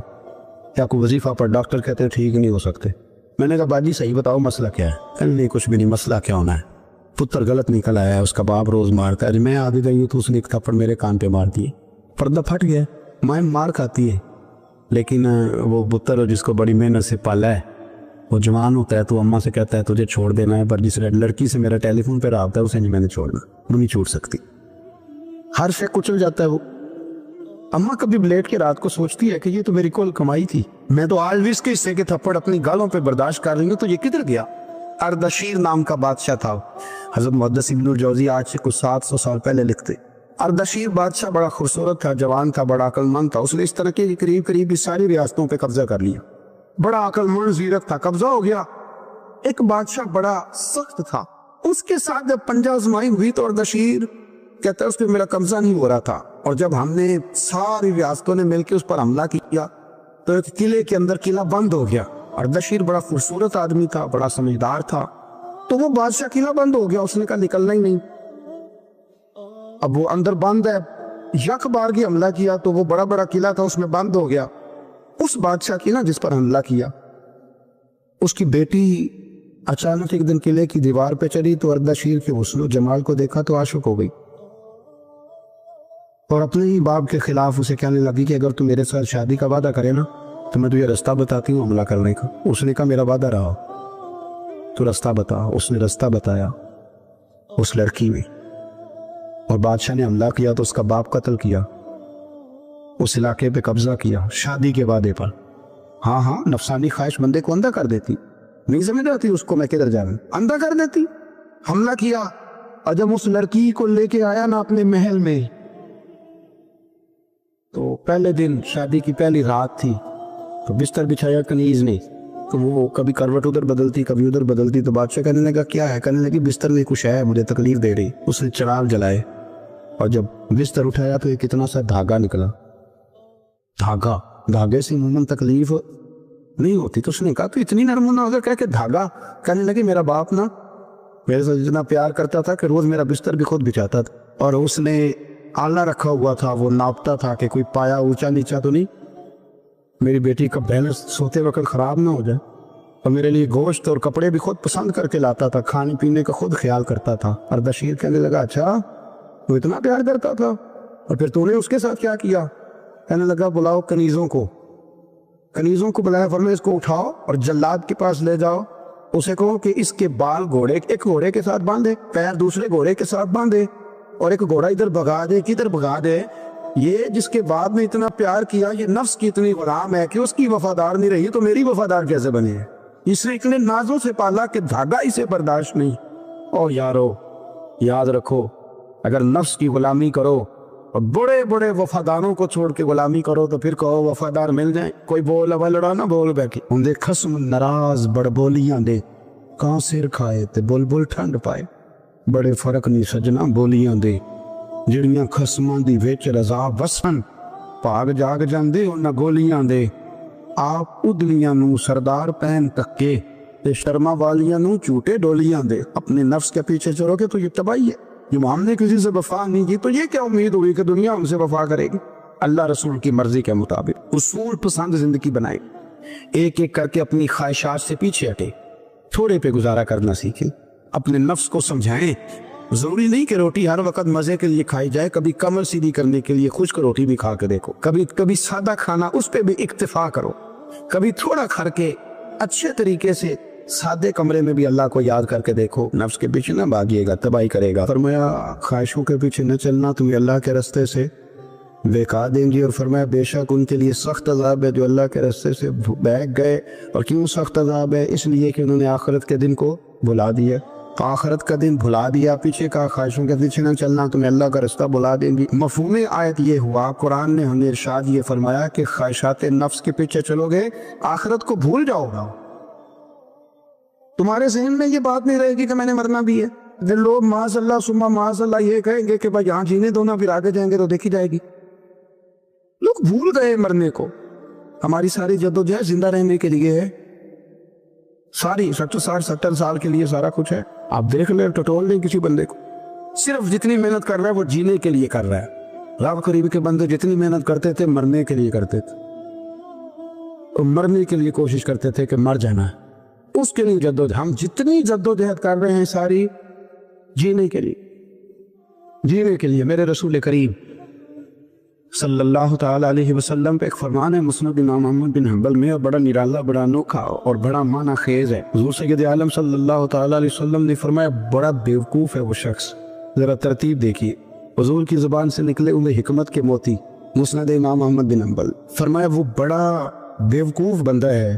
क्या कोई वजीफा पर? डॉक्टर कहते हैं ठीक नहीं हो सकते। मैंने कहा बाजी सही बताओ मसला क्या है? कहने नहीं कुछ भी नहीं, मसला क्या होना है, पुत्र गलत निकल आया है, उसका बाप रोज मारता है। मैं आगे गई तो उसने एक थप्पड़ मेरे कान पे मार दिए, पर्दा फट गया। माँ मार खाती है, लेकिन वो पुत्र जिसको बड़ी मेहनत से पाला है, वो जवान होता है तो अम्मा से कहता है तुझे छोड़ देना है, पर जिस लड़की से मेरा टेलीफोन पे रहा है उसे नहीं मैंने छोड़ना, वो नहीं छूट सकती। हर शे कुचल जाता है वो। अम्मा कभी लेट के रात को सोचती है कि ये तो मेरी कुल कमाई थी, मैं तो आज भी इसके हिस्से के थप्पड़ अपनी गालों पे बर्दाश्त कर रही हूँ, तो ये किधर गया? अर्दशीर नाम का बादशाह था। हज़रत मुहद्दिस इब्नुल जौज़ी आज से कुछ 700 साल पहले लिखते, اردشیر بادشاہ بڑا خوبصورت تھا، جوان تھا، بڑا عقل مند تھا. اس نے اس طرح کے قریب قریب ساری ریاستوں پہ قبضہ کر لیا. بڑا عقل مند زیرک تھا، قبضہ ہو گیا. ایک بادشاہ بڑا سخت تھا، اس کے ساتھ جب پنجہ آزمائی ہوئی تو اردشیر کہتا ہے اس پہ میرا قبضہ نہیں ہو رہا تھا. اور جب ہم نے ساری ریاستوں نے مل کے اس پر حملہ کیا تو ایک قلعے کے اندر قلعہ بند ہو گیا. اردشیر بڑا خوبصورت آدمی تھا، بڑا سمجھدار تھا، تو وہ بادشاہ قلعہ بند ہو گیا. اس نے کہا نکلنا ہی نہیں. اب وہ اندر بند ہے، یک بار کی حملہ کیا تو وہ بڑا بڑا قلعہ تھا اس میں بند ہو گیا. اس بادشاہ کی نا جس پر حملہ کیا اس کی بیٹی اچانک ایک دن قلعے کی دیوار پہ چڑھی تو اردشیر کے حسن و جمال کو دیکھا تو عاشق ہو گئی اور اپنے ہی باپ کے خلاف اسے کہنے لگی کہ اگر تو میرے ساتھ شادی کا وعدہ کرے نا تو میں تجھے رستہ بتاتی ہوں حملہ کرنے کا. اس نے کہا میرا وعدہ رہا، تو رستہ بتا. اس نے رستہ بتایا اس لڑکی نے، اور بادشاہ نے حملہ کیا تو اس کا باپ قتل کیا، اس علاقے پہ قبضہ کیا شادی کے وعدے پر. ہاں نفسانی خواہش بندے کو اندھا کر دیتی، نہیں سمجھ آتی اس کو میں کدھر جا رہا ہوں، اندھا کر دیتی. حملہ کیا اور جب اس لڑکی کو لے کے آیا نا اپنے محل میں تو پہلے دن شادی کی پہلی رات تھی تو بستر بچھایا کنیز نے، تو وہ کبھی کروٹ ادھر بدلتی کبھی ادھر بدلتی. تو بادشاہ کہنے لگا کیا ہے؟ کہنے لگی بستر میں کچھ ہے مجھے تکلیف دے رہی. اس نے چراغ جلائے اور جب بستر اٹھایا تو ایک اتنا سا دھاگا نکلا. دھاگے سے عموماً تکلیف نہیں ہوتی. تو اس نے کہا تو اتنی نرم نہ ہو کہہ کہ دھاگا. کہنے لگی میرا باپ نا میرے ساتھ اتنا پیار کرتا تھا کہ روز میرا بستر بھی خود بچھاتا تھا اور اس نے آلہ رکھا ہوا تھا، وہ ناپتا تھا کہ کوئی پایا اونچا نیچا تو نہیں، میری بیٹی کا بیلنس سوتے وقت خراب نہ ہو جائے. اور میرے لیے گوشت اور کپڑے بھی خود پسند کر کے لاتا تھا، کھانے پینے کا خود خیال کرتا تھا. اردشیر کہنے لگا اچھا وہ اتنا پیار کرتا تھا اور پھر تو نے اس کے ساتھ کیا کیا؟ کہنے لگا بلاؤ کنیزوں کو بلایا، فرمایا اس کو اٹھاؤ اور جلاد کے پاس لے جاؤ. اسے کہو کہ اس کے بال ایک گھوڑے کے ساتھ باندھے، پیر دوسرے گھوڑے کے ساتھ باندھے اور ایک گھوڑا ادھر بھگا دے کدھر بھگا دے. یہ جس کے بعد میں اتنا پیار کیا یہ نفس کی اتنی غلام ہے کہ اس کی وفادار نہیں رہی تو میری وفادار کیسے بنے؟ اس نے اتنے نازوں سے پالا کہ دھاگا اسے برداشت نہیں. اور یارو یاد رکھو اگر نفس کی غلامی کرو اور بڑے بڑے وفاداروں کو چھوڑ کے غلامی کرو تو پھر کہو وفادار مل جائیں. کوئی بول اب لڑا نہ بول بیٹھی ان دے خصم ناراض بڑ بولیاں دے کہاں سر کھائے تے بلبل ٹھنڈ پائے. بڑے فرق نہیں سجنا بولیاں دے جڑیاں خصماں دی وچ رضا وسن پاگ جاگ جاندے انہاں گولیاں دے. آپ ادلیاں نو سردار پہن تکے تے شرما والیاں نو چوٹے ڈولیاں دے. اپنے نفس کے پیچھے چلو گے تو یہ تباہی ہے. جب ہم نے کسی سے وفا نہیں کی تو یہ کیا امید ہوئی کہ دنیا ہم سے وفا کرے گی؟ اللہ رسول کی مرضی کے مطابق اصول پسند زندگی بنائے، ایک ایک کر کے اپنی خواہشات سے پیچھے ہٹے، تھوڑے پہ گزارا کرنا سیکھیں، اپنے نفس کو سمجھائیں. ضروری نہیں کہ روٹی ہر وقت مزے کے لیے کھائی جائے، کبھی کمر سیدھی کرنے کے لیے خشک روٹی بھی کھا کے دیکھو، کبھی سادہ کھانا اس پہ بھی اکتفا کرو، کبھی تھوڑا کھا کے اچھے طریقے سے سادے کمرے میں بھی اللہ کو یاد کر کے دیکھو. نفس کے پیچھے نہ بھاگیے گا، تباہی کرے گا. فرمایا خواہشوں کے پیچھے نہ چلنا، تمہیں اللہ کے رستے سے بہکا دیں گی. اور فرمایا بے شک ان کے لیے سخت عذاب ہے جو اللہ کے رستے سے بہک گئے. اور کیوں سخت عذاب ہے؟ اس لیے کہ انہوں نے آخرت کے دن کو بھلا دیا. آخرت کا دن بھلا دیا، پیچھے کا خواہشوں کے پیچھے نہ چلنا، تمہیں اللہ کا رستہ بھلا دیں گی. مفہوم آیت یہ ہوا، قرآن نے ہمیں ارشاد یہ فرمایا کہ خواہشات نفس کے پیچھے چلو گے آخرت کو بھول جاؤ گا. تمہارے ذہن میں یہ بات نہیں رہے گی کہ میں نے مرنا بھی ہے. پھر لوگ معاذ اللہ ثم معاذ اللہ یہ کہیں گے کہ بھائی یہاں جینے دو نا، پھر آگے جائیں گے تو دیکھی جائے گی. لوگ بھول گئے مرنے کو. ہماری ساری جدوجہد زندہ رہنے کے لیے ہے، ساری 60-70 سال کے لیے سارا کچھ ہے. آپ دیکھ لیں ٹٹول لیں کسی بندے کو، صرف جتنی محنت کر رہا ہے وہ جینے کے لیے کر رہا ہے. رب قریب کے بندے جتنی محنت کرتے تھے مرنے کے لیے کرتے تھے، اور مرنے کے لیے کوشش کرتے تھے کہ مر جانا ہے. اس کے لیے جدوجہد، ہم جتنی جدوجہد کر رہے ہیں ساری جینے کے لیے. میرے رسول کریم صلی اللہ تعالی علیہ وسلم پہ ایک فرمان ہے مسند امام احمد بن حنبل میں، اور بڑا نرالا، بڑا انوکھا اور بڑا معنی خیز ہے. حضور سید عالم صلی اللہ تعالی علیہ وسلم نے فرمایا بڑا بیوقوف ہے وہ شخص. ذرا ترتیب دیکھیے، حضور کی زبان سے نکلے ہوئے حکمت کے موتی. مسند امام احمد بن حنبل فرمایا وہ بڑا بیوقوف بندہ ہے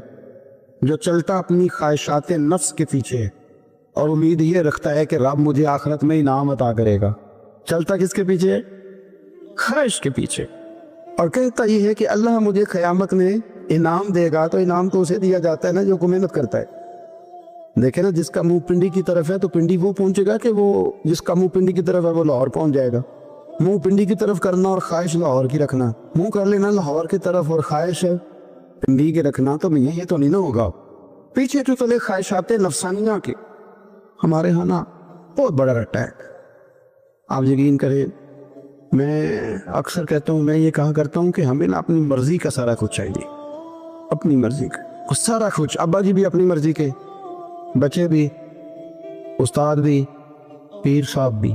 جو چلتا اپنی خواہشات نفس کے پیچھے اور امید یہ رکھتا ہے کہ رب مجھے آخرت میں انعام عطا کرے گا. چلتا کس کے پیچھے؟ ख्वाहिश के पीछे, और कहता ये है कि अल्लाह मुझे क़यामत में इनाम देगा, तो इनाम तो उसे दिया जाता है ना जो मेहनत करता है। देखे ना, जिसका मुंह पिंडी की तरफ है तो पिंडी वो पहुंचेगा कि वो जिसका मुंह पिंडी की तरफ है वो लाहौर पहुंच जाएगा। मुंह पिंडी की तरफ करना और ख्वाहिश लाहौर की रखना, मुंह कर लेना लाहौर की तरफ और ख्वाहिश पिंडी के रखना, तो ये तो नहीं ना होगा। पीछे तो चले ख्वाहिशात नफसानिया के हमारे यहाँ ना बहुत बड़ा रट्टा है। आप यकीन करें, मैं अक्सर कहता हूँ, मैं ये कहा करता हूँ कि हमें ना अपनी मर्जी का सारा कुछ चाहिए, अपनी मर्जी का सारा कुछ। अब्बा जी भी अपनी मर्जी के, बच्चे भी, उस्ताद भी, पीर साहब भी।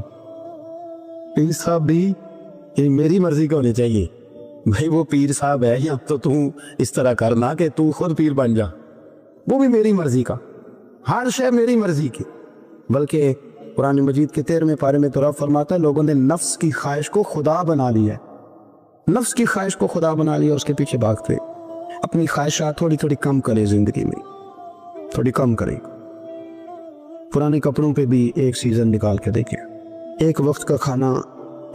पीर साहब भी ये मेरी मर्जी का होने चाहिए। भाई वो पीर साहब है, या तो तू इस तरह करना कि तू खुद पीर बन जा, वो भी मेरी मर्जी का, हर शय मेरी मर्जी की। बल्कि कुरान मजीद के 13वें पारे में तो रब फरमाता है, लोगों ने नफ्स की ख्वाहिश को खुदा बना लिया है, नफ्स की ख्वाहिश को खुदा बना लिया, उसके पीछे भागते। अपनी ख्वाहिशात थोड़ी थोड़ी कम करें, जिंदगी में थोड़ी कम करें। पुराने कपड़ों पे भी एक सीजन निकाल के देखिए। एक वक्त का खाना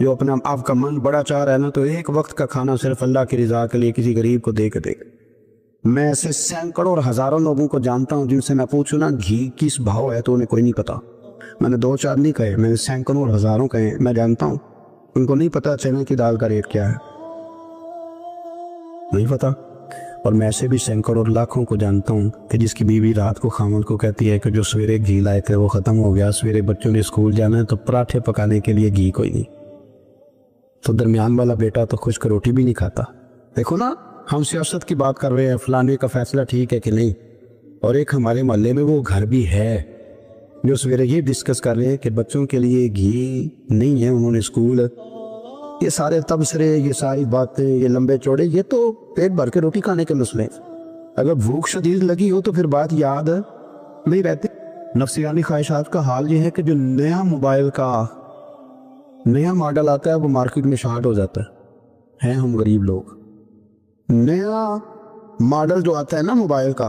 जो अपना आपका मन बड़ा चाह रहा है ना, तो एक वक्त का खाना सिर्फ अल्लाह की रजा के लिए किसी गरीब को दे के दे। मैं ऐसे सैकड़ों और हजारों लोगों को जानता हूँ जिनसे मैं पूछूं ना घी किस भाव है तो उन्हें कोई नहीं पता। मैंने 2-4 नहीं कहे, मैंने सैकड़ों और हजारों कहे, मैं जानता हूँ उनको नहीं पता चने की दाल का रेट क्या है, नहीं पता। और मैं ऐसे भी सैकड़ों और लाखों को जानता हूँ कि जिसकी बीवी रात को खामद को कहती है कि जो सवेरे घी लाए थे वो ख़त्म हो गया, सवेरे बच्चों ने स्कूल जाना है तो पराठे पकाने के लिए घी कोई नहीं, तो दरमियान वाला बेटा तो खुश्क रोटी भी नहीं खाता। देखो ना, हम सियासत की बात कर रहे हैं, फलाने का फैसला ठीक है कि नहीं, और एक हमारे मोहल्ले में वो घर भी है जो सवेरे ये डिस्कस कर रहे हैं कि बच्चों के लिए घी नहीं है, उन्होंने स्कूल। ये सारे तबसरे, ये सारी बातें, ये लंबे चौड़े, ये तो पेट भर के रोटी खाने के मसले। अगर भूख शदीद लगी हो तो फिर बात याद नहीं रहती। नफसियानी ख्वाहिशात का हाल ये है कि जो नया मोबाइल का नया मॉडल आता है वो मार्केट में शार्ट हो जाता है हम गरीब लोग। नया मॉडल जो आता है ना मोबाइल का,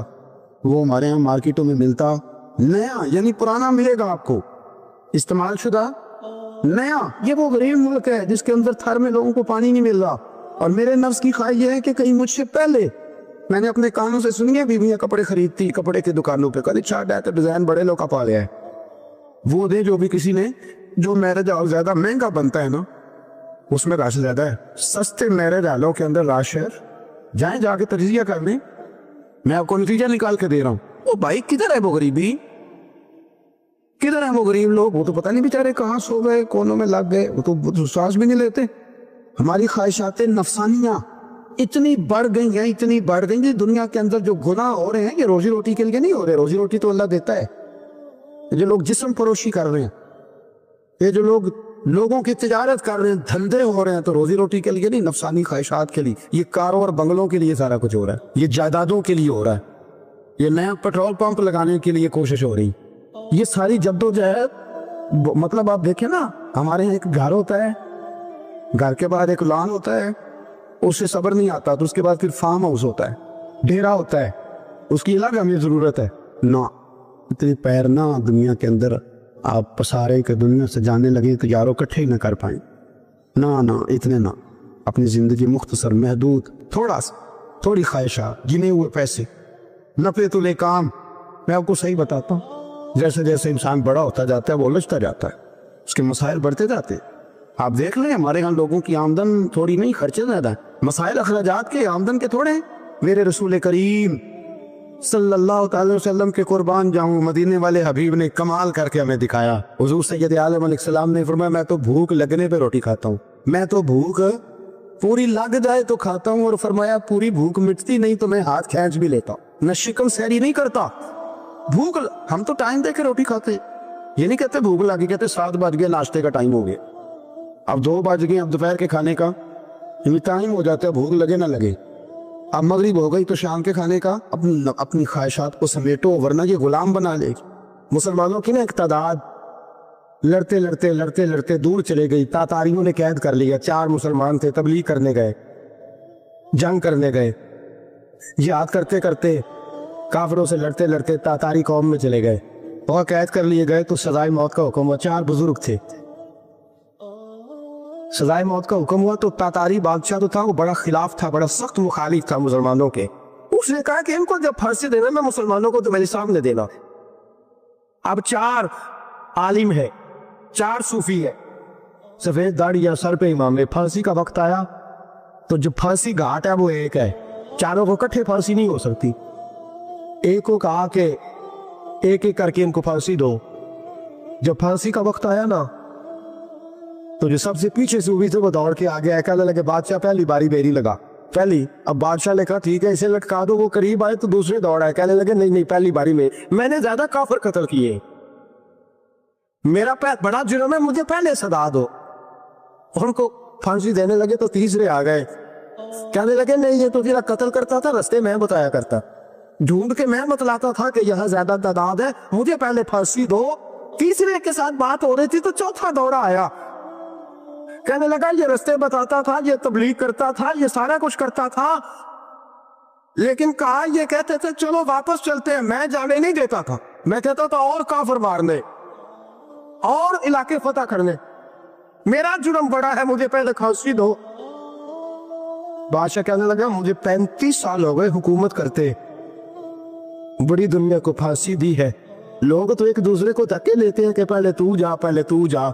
वो हमारे यहाँ मार्केटों में मिलता नया, यानी पुराना मिलेगा आपको, इस्तेमाल शुदा नया। ये वो गरीब मुल्क है जिसके अंदर थर में लोगों को पानी नहीं मिल रहा। और मेरे नफ्स की ख्वाहिश ये है कि कहीं मुझसे पहले, मैंने अपने कानों से सुनी है बीवियां कपड़े खरीदती कपड़े की दुकानों पे, कभी चार्ट है तो डिजाइन बड़े लोग का पा लिया है, वो दे जो भी किसी ने, जो मैरिज और ज्यादा महंगा बनता है ना उसमें रश ज्यादा है। सस्ते मैरिज हालों के अंदर रश है, जाए जाके तजिया करने। मैं आपको नतीजा निकाल के दे रहा हूँ। ओ भाई किधर है वो गरीबी, किधर है वो गरीब लोग? वो तो पता नहीं बेचारे कहाँ सो गए, कोनों में लग गए, वो तो सांस भी नहीं लेते। हमारी ख्वाहिशातें नफसानियां इतनी बढ़ गई हैं, इतनी बढ़ गई हैं। दुनिया के अंदर जो गुनाह हो रहे हैं ये रोजी रोटी के लिए नहीं हो रहे, रोजी रोटी तो अल्लाह देता है। जो लोग जिस्म फरोशी कर रहे हैं, ये जो लोग लोगों की तिजारत कर रहे हैं, धंधे हो रहे हैं, तो रोजी रोटी के लिए नहीं, नफसानी ख्वाहिशात के लिए। ये कारों और बंगलों के लिए सारा कुछ हो रहा है, ये जायदादों के लिए हो रहा है, ये नया पेट्रोल पंप लगाने के लिए कोशिश हो रही। ये सारी जद्दोजहद, मतलब आप देखें ना, हमारे यहाँ एक घर होता है, घर के बाद एक लॉन होता है, उससे सब्र नहीं आता, तो उसके बाद फिर फार्म हाउस होता है, डेरा होता है, उसकी अलग हमें जरूरत है ना। इतने पैर ना दुनिया के अंदर आप पसारे के दुनिया से जाने लगे तो यारों इकट्ठे ही ना कर पाए ना, ना इतने ना। अपनी जिंदगी मुख्तसर, महदूद, थोड़ी ख्वाहिशात, गिने हुए पैसे, नफे तुले काम। मैं आपको सही बताता हूँ, जैसे जैसे इंसान बड़ा होता जाता है वो उलझता जाता है, उसके मसाइल बढ़ते जाते हैं। आप देख लें हमारे यहाँ लोगों की आमदन थोड़ी नहीं, खर्चे ज्यादा है। मसाइल अखराजात के आमदन के थोड़े हैं। मेरे रसूल करीम सल्लल्लाहु अलैहि वसल्लम के कुर्बान जाऊं, मदीने वाले हबीब ने कमाल करके हमें दिखाया। हुजूर सैयद आलम अलैहिस्सलाम ने फरमाया, मैं तो भूख लगने पे रोटी खाता हूँ, मैं तो भूख पूरी लग जाए तो खाता हूँ। और फरमाया पूरी भूख मिटती नहीं तो मैं हाथ खींच भी लेता हूँ, न शिकम सहरी नहीं करता। भूख, हम तो टाइम देके रोटी खाते, ये नहीं कहते भूख लगी, कहते 7 बज गए, नाश्ते का टाइम हो गया, अब 2 बज गए, अब दोपहर के खाने का टाइम हो जाता है, भूख लगे ना लगे। अब मगरिब हो गई तो शाम के खाने का। अपनी ख्वाहिशात को समेटो, वरना ये गुलाम बना लेगी। मुसलमानों की ना एक तादाद लड़ते लड़ते लड़ते लड़ते दूर चले गई। तातारियों ने कैद कर लिया। 4 मुसलमान थे, तबलीग करने गए, जंग करने गए, याद करते करते काफिरों से लड़ते लड़ते तातारी कौम में चले गए और कैद कर लिए गए। तो सजाए मौत का हुक्म हुआ। 4 बुजुर्ग थे, सजाए मौत का हुक्म हुआ तो तातारी बादशाह तो था वो बड़ा खिलाफ था, बड़ा सख्त मुखालिफ था मुसलमानों के। उसने कहा कि इनको जब फांसी देना मैं मुसलमानों को तो मेरे सामने देना। अब 4 आलिम है, 4 सूफी है, सफेद दाढ़ी या सर पे इमाम है। फांसी का वक्त आया तो जो फांसी घाट है वो एक है, चारों को इकट्ठे फांसी नहीं हो सकती। एक को कहा कि एक एक करके इनको फांसी दो। जब फांसी का वक्त आया ना तो जो सबसे पीछे सूफी थे वो दौड़ के आगे आए, कहने लगे बादशाह पहली बारी मेरी लगा पहली। अब बादशाह ने कहा ठीक है इसे लटका दो। वो करीब आए तो दूसरे दौड़ आए, कहने लगे नहीं नहीं पहली बारी में, मैंने ज्यादा काफिर कत्ल किए, मेरा बड़ा जुर्म है, मुझे पहले सजा दो। उनको फांसी देने लगे तो तीसरे आ गए, कहने लगे नहीं ये तो तेरा कत्ल करता था, रास्ते में बताया करता, ढूंढ के मैं बतलाता था कि यहाँ ज्यादा तादाद है, मुझे पहले फांसी दो। तीसरे के साथ बात हो रही थी तो चौथा दौड़ा आया, कहने लगा ये रास्ते बताता था, ये तबलीग करता था, ये सारा कुछ करता था, लेकिन कहा ये कहते थे चलो वापस चलते हैं, मैं जाने नहीं देता था, मैं कहता था और काफिर मारने और इलाके फतह करने, मेरा जुर्म बड़ा है, मुझे पहले फांसी दो। बादशाह कहने लगा मुझे 35 साल हो गए हुकूमत करते, बड़ी दुनिया को फांसी दी है, लोग तो एक दूसरे को धक्के लेते हैं कि पहले तू जा पहले तू जा,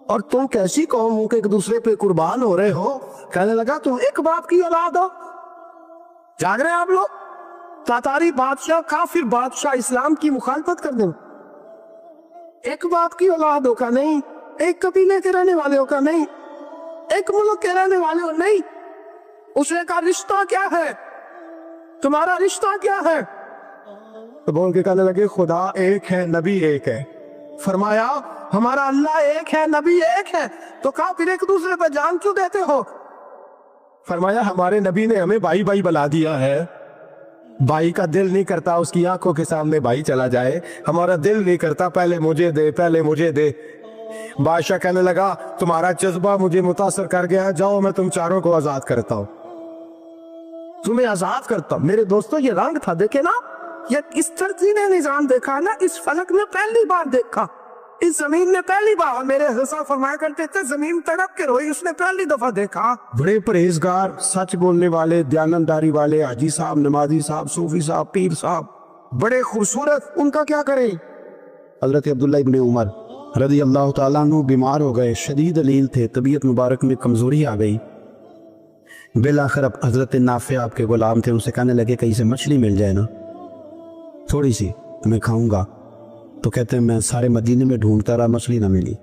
और तुम कैसी कौम हो कि एक दूसरे पे कुर्बान हो रहे हो। कहने लगा तुम एक बाप की औलाद हो, जाग रहे हैं आप लोग, तातारी बादशाह काफिर बादशाह इस्लाम की मुखालफत कर दे, एक बाप की औलाद हो का नहीं, एक कबीले के रहने वाले हो का नहीं, एक मुल्क के रहने वाले हो नहीं, उसने का रिश्ता क्या है, तुम्हारा रिश्ता क्या है। तो बोल के कहने लगे खुदा एक है, नबी एक है। फरमाया हमारा अल्लाह एक है, नबी एक है, तो कहा फिर एक दूसरे पर जान क्यों देते हो। फरमाया हमारे नबी ने हमें भाई भाई बुला दिया है, भाई का दिल नहीं करता उसकी आंखों के सामने भाई चला जाए, हमारा दिल नहीं करता पहले मुझे दे पहले मुझे दे। बादशाह कहने लगा तुम्हारा जज्बा मुझे मुतासर कर गया, जाओ मैं तुम चारों को आजाद करता हूं, तुम्हें आजाद करता हूं। मेरे दोस्तों ये रंग था, देखे ना, ये इस धरती ने निजाम देखा ना, इस फलक ने पहली बार देखा, इस जमीन ने पहली बार, मेरे हसा फरमाया करते थे जमीन तड़प के रोई, उसने पहली दफा देखा। बड़े परहेजगार, सच बोलने वाले, दयानतदारी वाले, हाजी साहब, नमाजी साहब, सूफी साहब, पीर साहब, बड़े खूबसूरत, उनका क्या करें। हजरत अब्दुल्ला इब्ने उमर रज़ी अल्लाह ताला अन्हु बीमार हो गए, शदीद अलील थे, तबीयत मुबारक में कमजोरी आ गई। बिलाखिर अब हजरत नाफे आपके गुलाम थे, उनसे कहने लगे कहीं से मछली मिल जाए ना थोड़ी सी, मैं खाऊंगा। तो कहते हैं मैं सारे मदीने में ढूंढता रहा, मछली ना मिली,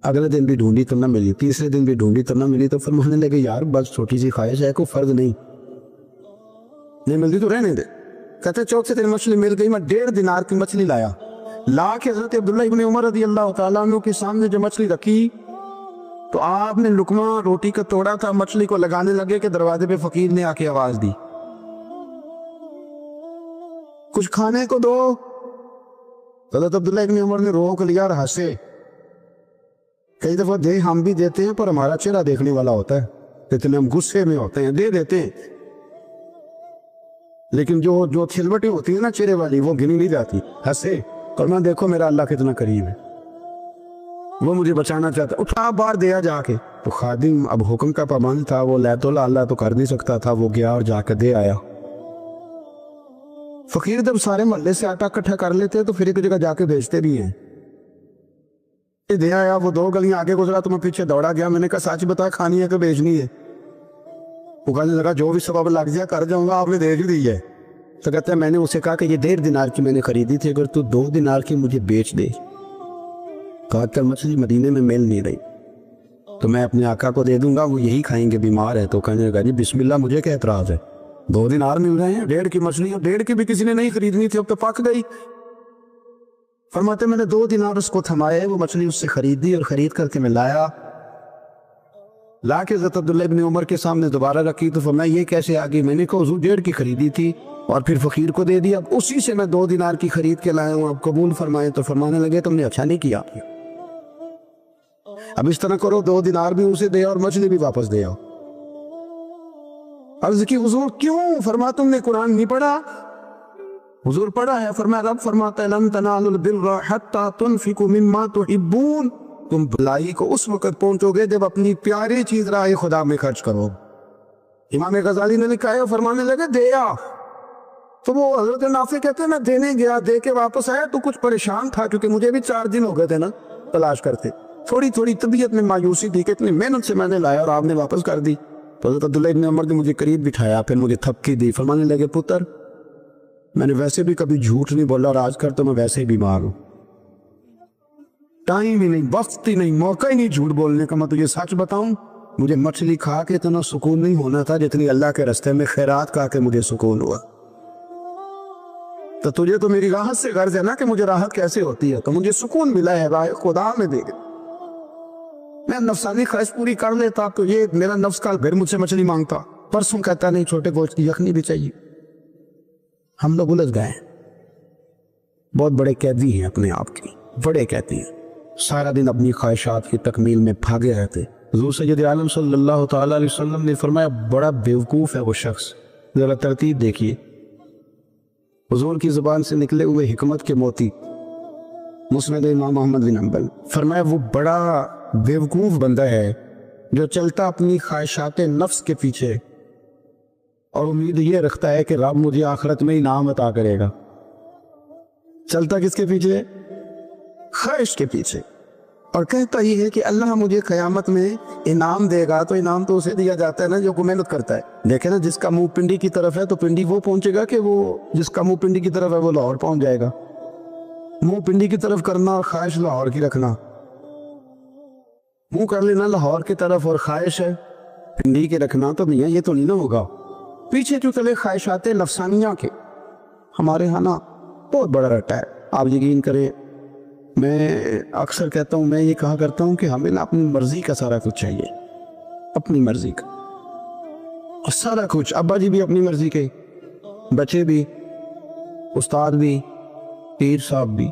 अगले दिन भी ढूंढी तो ना मिली, तीसरे दिन भी ढूंढी तो ना मिली। तो फिर मुझे लगे यार बस छोटी सी ख्वाहिश है, कोई फर्ज नहीं मिलती तो रहने दे। कहते चौथे दिन मछली मिल गई, मैं 1.5 दिनार की मछली लाया, ला के हजरत अब्दुल्ला इब्ने उमर रज़ी अल्लाह ताला अन्हु के सामने जो मछली रखी तो आपने लुकमा रोटी का तोड़ा था, मछली को लगाने लगे कि दरवाजे पे फकीर ने आके आवाज दी कुछ खाने को दो। हज़रत अब्दुल्ला इब्ने उमर ने रोक लिया और हंसे। कई दफा दे हम भी देते हैं पर हमारा चेहरा देखने वाला होता है, इतने हम गुस्से में होते हैं, दे देते हैं, लेकिन जो छिलवटें होती है ना चेहरे वाली वो गिनी नहीं जाती। हंसे और मैं देखो मेरा अल्लाह कितना करीब है, वो मुझे बचाना चाहता, उठा बार दिया जाके। तो खादिम अब हुक्म का पाबंद था, वो लैतुल्ला अल्लाह तो कर नहीं सकता था, वो गया और जाकर दे आया। फकीर जब सारे मोहल्ले से आटा इकट्ठा कर लेते हैं तो फिर एक जगह जाके बेचते भी हैं। ये दे आया, वो 2 गलियां आगे गुजरा तो मैं पीछे दौड़ा गया, मैंने कहा सच बता खानी है कि बेचनी है। वो कहने लगा जो भी सबब लग जाए कर जाऊंगा, आपने दे ही दी है। तो कहता है मैंने उसे कहा कि ये 1.5 दिनार की मैंने खरीदी थी, अगर तू 2 दिनार की मुझे बेच दे। कहा कल मछली मदीने में मिल नहीं रही तो मैं अपने आका को दे दूंगा, वो यही खाएंगे, बीमार है। तो कहने लगा जी बिस्मिल्लाह, मुझे क्या एतराज है, 2 दिनार मिल रहे हैं, 1.5 की मछली, 1.5 की भी किसी ने नहीं खरीदनी थी, अब तो पक गई। फरमाते मैंने 2 दिनार उसको थमाए, वो मछली उससे खरीदी और खरीद करके मैं लाया, ला के हज़रत अब्दुल्ला इब्ने उमर के सामने दोबारा रखी। तो फरमाया ये कैसे आ गई, मैंने कहा हुजूर 1.5 की खरीदी थी और फिर फकीर को दे दिया, अब उसी से मैं 2 दिनार की खरीद के लाया हूँ, आप कबूल फरमाए। तो फरमाने लगे तुमने अच्छा नहीं किया, अब इस तरह करो 2 दिनार भी उसे दे और मछली भी वापस दे आओ। अर्ज की हुजूर क्यों? फरमा तुमने कुरान नहीं पढ़ा? हुजूर पढ़ा है। फरमाया रब फरमाता है लन तनालुल बिर्रा हत्ता तुनफिकू मिम्मा तुहिब्बून, तुम भलाई को उस वक्त पहुंचोगे जब अपनी प्यारी चीज राह खुदा में खर्च करो। इमाम गजाली ने लिखा है, फरमाने लगे दे आ। तो वो हजरत नाफे कहते हैं मैं देने गया, दे के वापस आया तो कुछ परेशान था, क्योंकि मुझे भी 4 दिन हो गए थे ना तलाश करते। थोड़ी थोड़ी तबीयत में मायूसी थी कि इतनी मेहनत से मैंने लाया और आपने वापस कर दी। तो हजरत अब्दुल्लाह इब्न उमर ने मुझे करीब बिठाया, फिर मुझे थपकी दी, फरमाने लगे पुत्र मैंने वैसे भी कभी झूठ नहीं बोला और आज कर तो मैं वैसे ही बीमार हूं। टाइम ही नहीं, वक्त ही नहीं, मौका ही नहीं झूठ बोलने का। मैं तुझे सच बताऊं, मुझे मछली खा के इतना सुकून नहीं होना था जितनी अल्लाह के रास्ते में खैरात खा के मुझे सुकून हुआ। तो तुझे तो मेरी राहत से गर्ज है ना कि मुझे राहत कैसे होती है, तो मुझे सुकून मिला है राह खुदा में देख। मैं नफसानी ख्वाहिश पूरी कर लेता तो ये मेरा नफ्स का फिर मुझसे मछली मांगता, परसों कहता नहीं छोटे गोश्त की यखनी भी चाहिए। हम लोग उलझ गए, बहुत बड़े कैदी हैं अपने आप की, बड़े कैदी हैं, सारा दिन अपनी ख्वाहिशात की तकमील में भागे रहते। हुज़ूर सय्यद आलम सल्लल्लाहु तआला अलैहि वसल्लम ने फरमाया बड़ा बेवकूफ है वो शख्स। जरा तरतीब देखिए, हुज़ूर की जुबान से निकले हुए हिकमत के मोती, मुस्नद इमाम अहमद बिन हंबल। फरमाया वो बड़ा बेवकूफ बंदा है जो चलता अपनी ख्वाहिशात नफ्स के पीछे और उम्मीद ये रखता है कि रब मुझे आखिरत में इनाम अता करेगा। चलता किसके पीछे? ख्वाहिश के पीछे। और कहता ये है कि अल्लाह मुझे क़यामत में इनाम देगा, तो इनाम तो उसे दिया जाता है ना जो मेहनत करता है। देखे ना, जिसका मुंह पिंडी की तरफ है तो पिंडी वो पहुंचेगा कि वो जिसका मुंह पिंडी की तरफ है वो लाहौर पहुंच जाएगा। मुंह पिंडी की तरफ करना और ख्वाहिश लाहौर की रखना, मुंह कर लेना लाहौर की तरफ और ख्वाहिश है पिंडी के रखना, तो भैया ये तो नहीं ना होगा। पीछे जो चले ख्वाहिशाते नफसानिया के हमारे यहाँ ना बहुत बड़ा रट्टा है। आप यकीन करें, मैं अक्सर कहता हूँ, मैं ये कहा करता हूँ कि हमें ना अपनी मर्जी का सारा कुछ चाहिए, अपनी मर्जी का और सारा कुछ। अब्बा जी भी अपनी मर्जी के, बच्चे भी, उस्ताद भी, पीर साहब भी।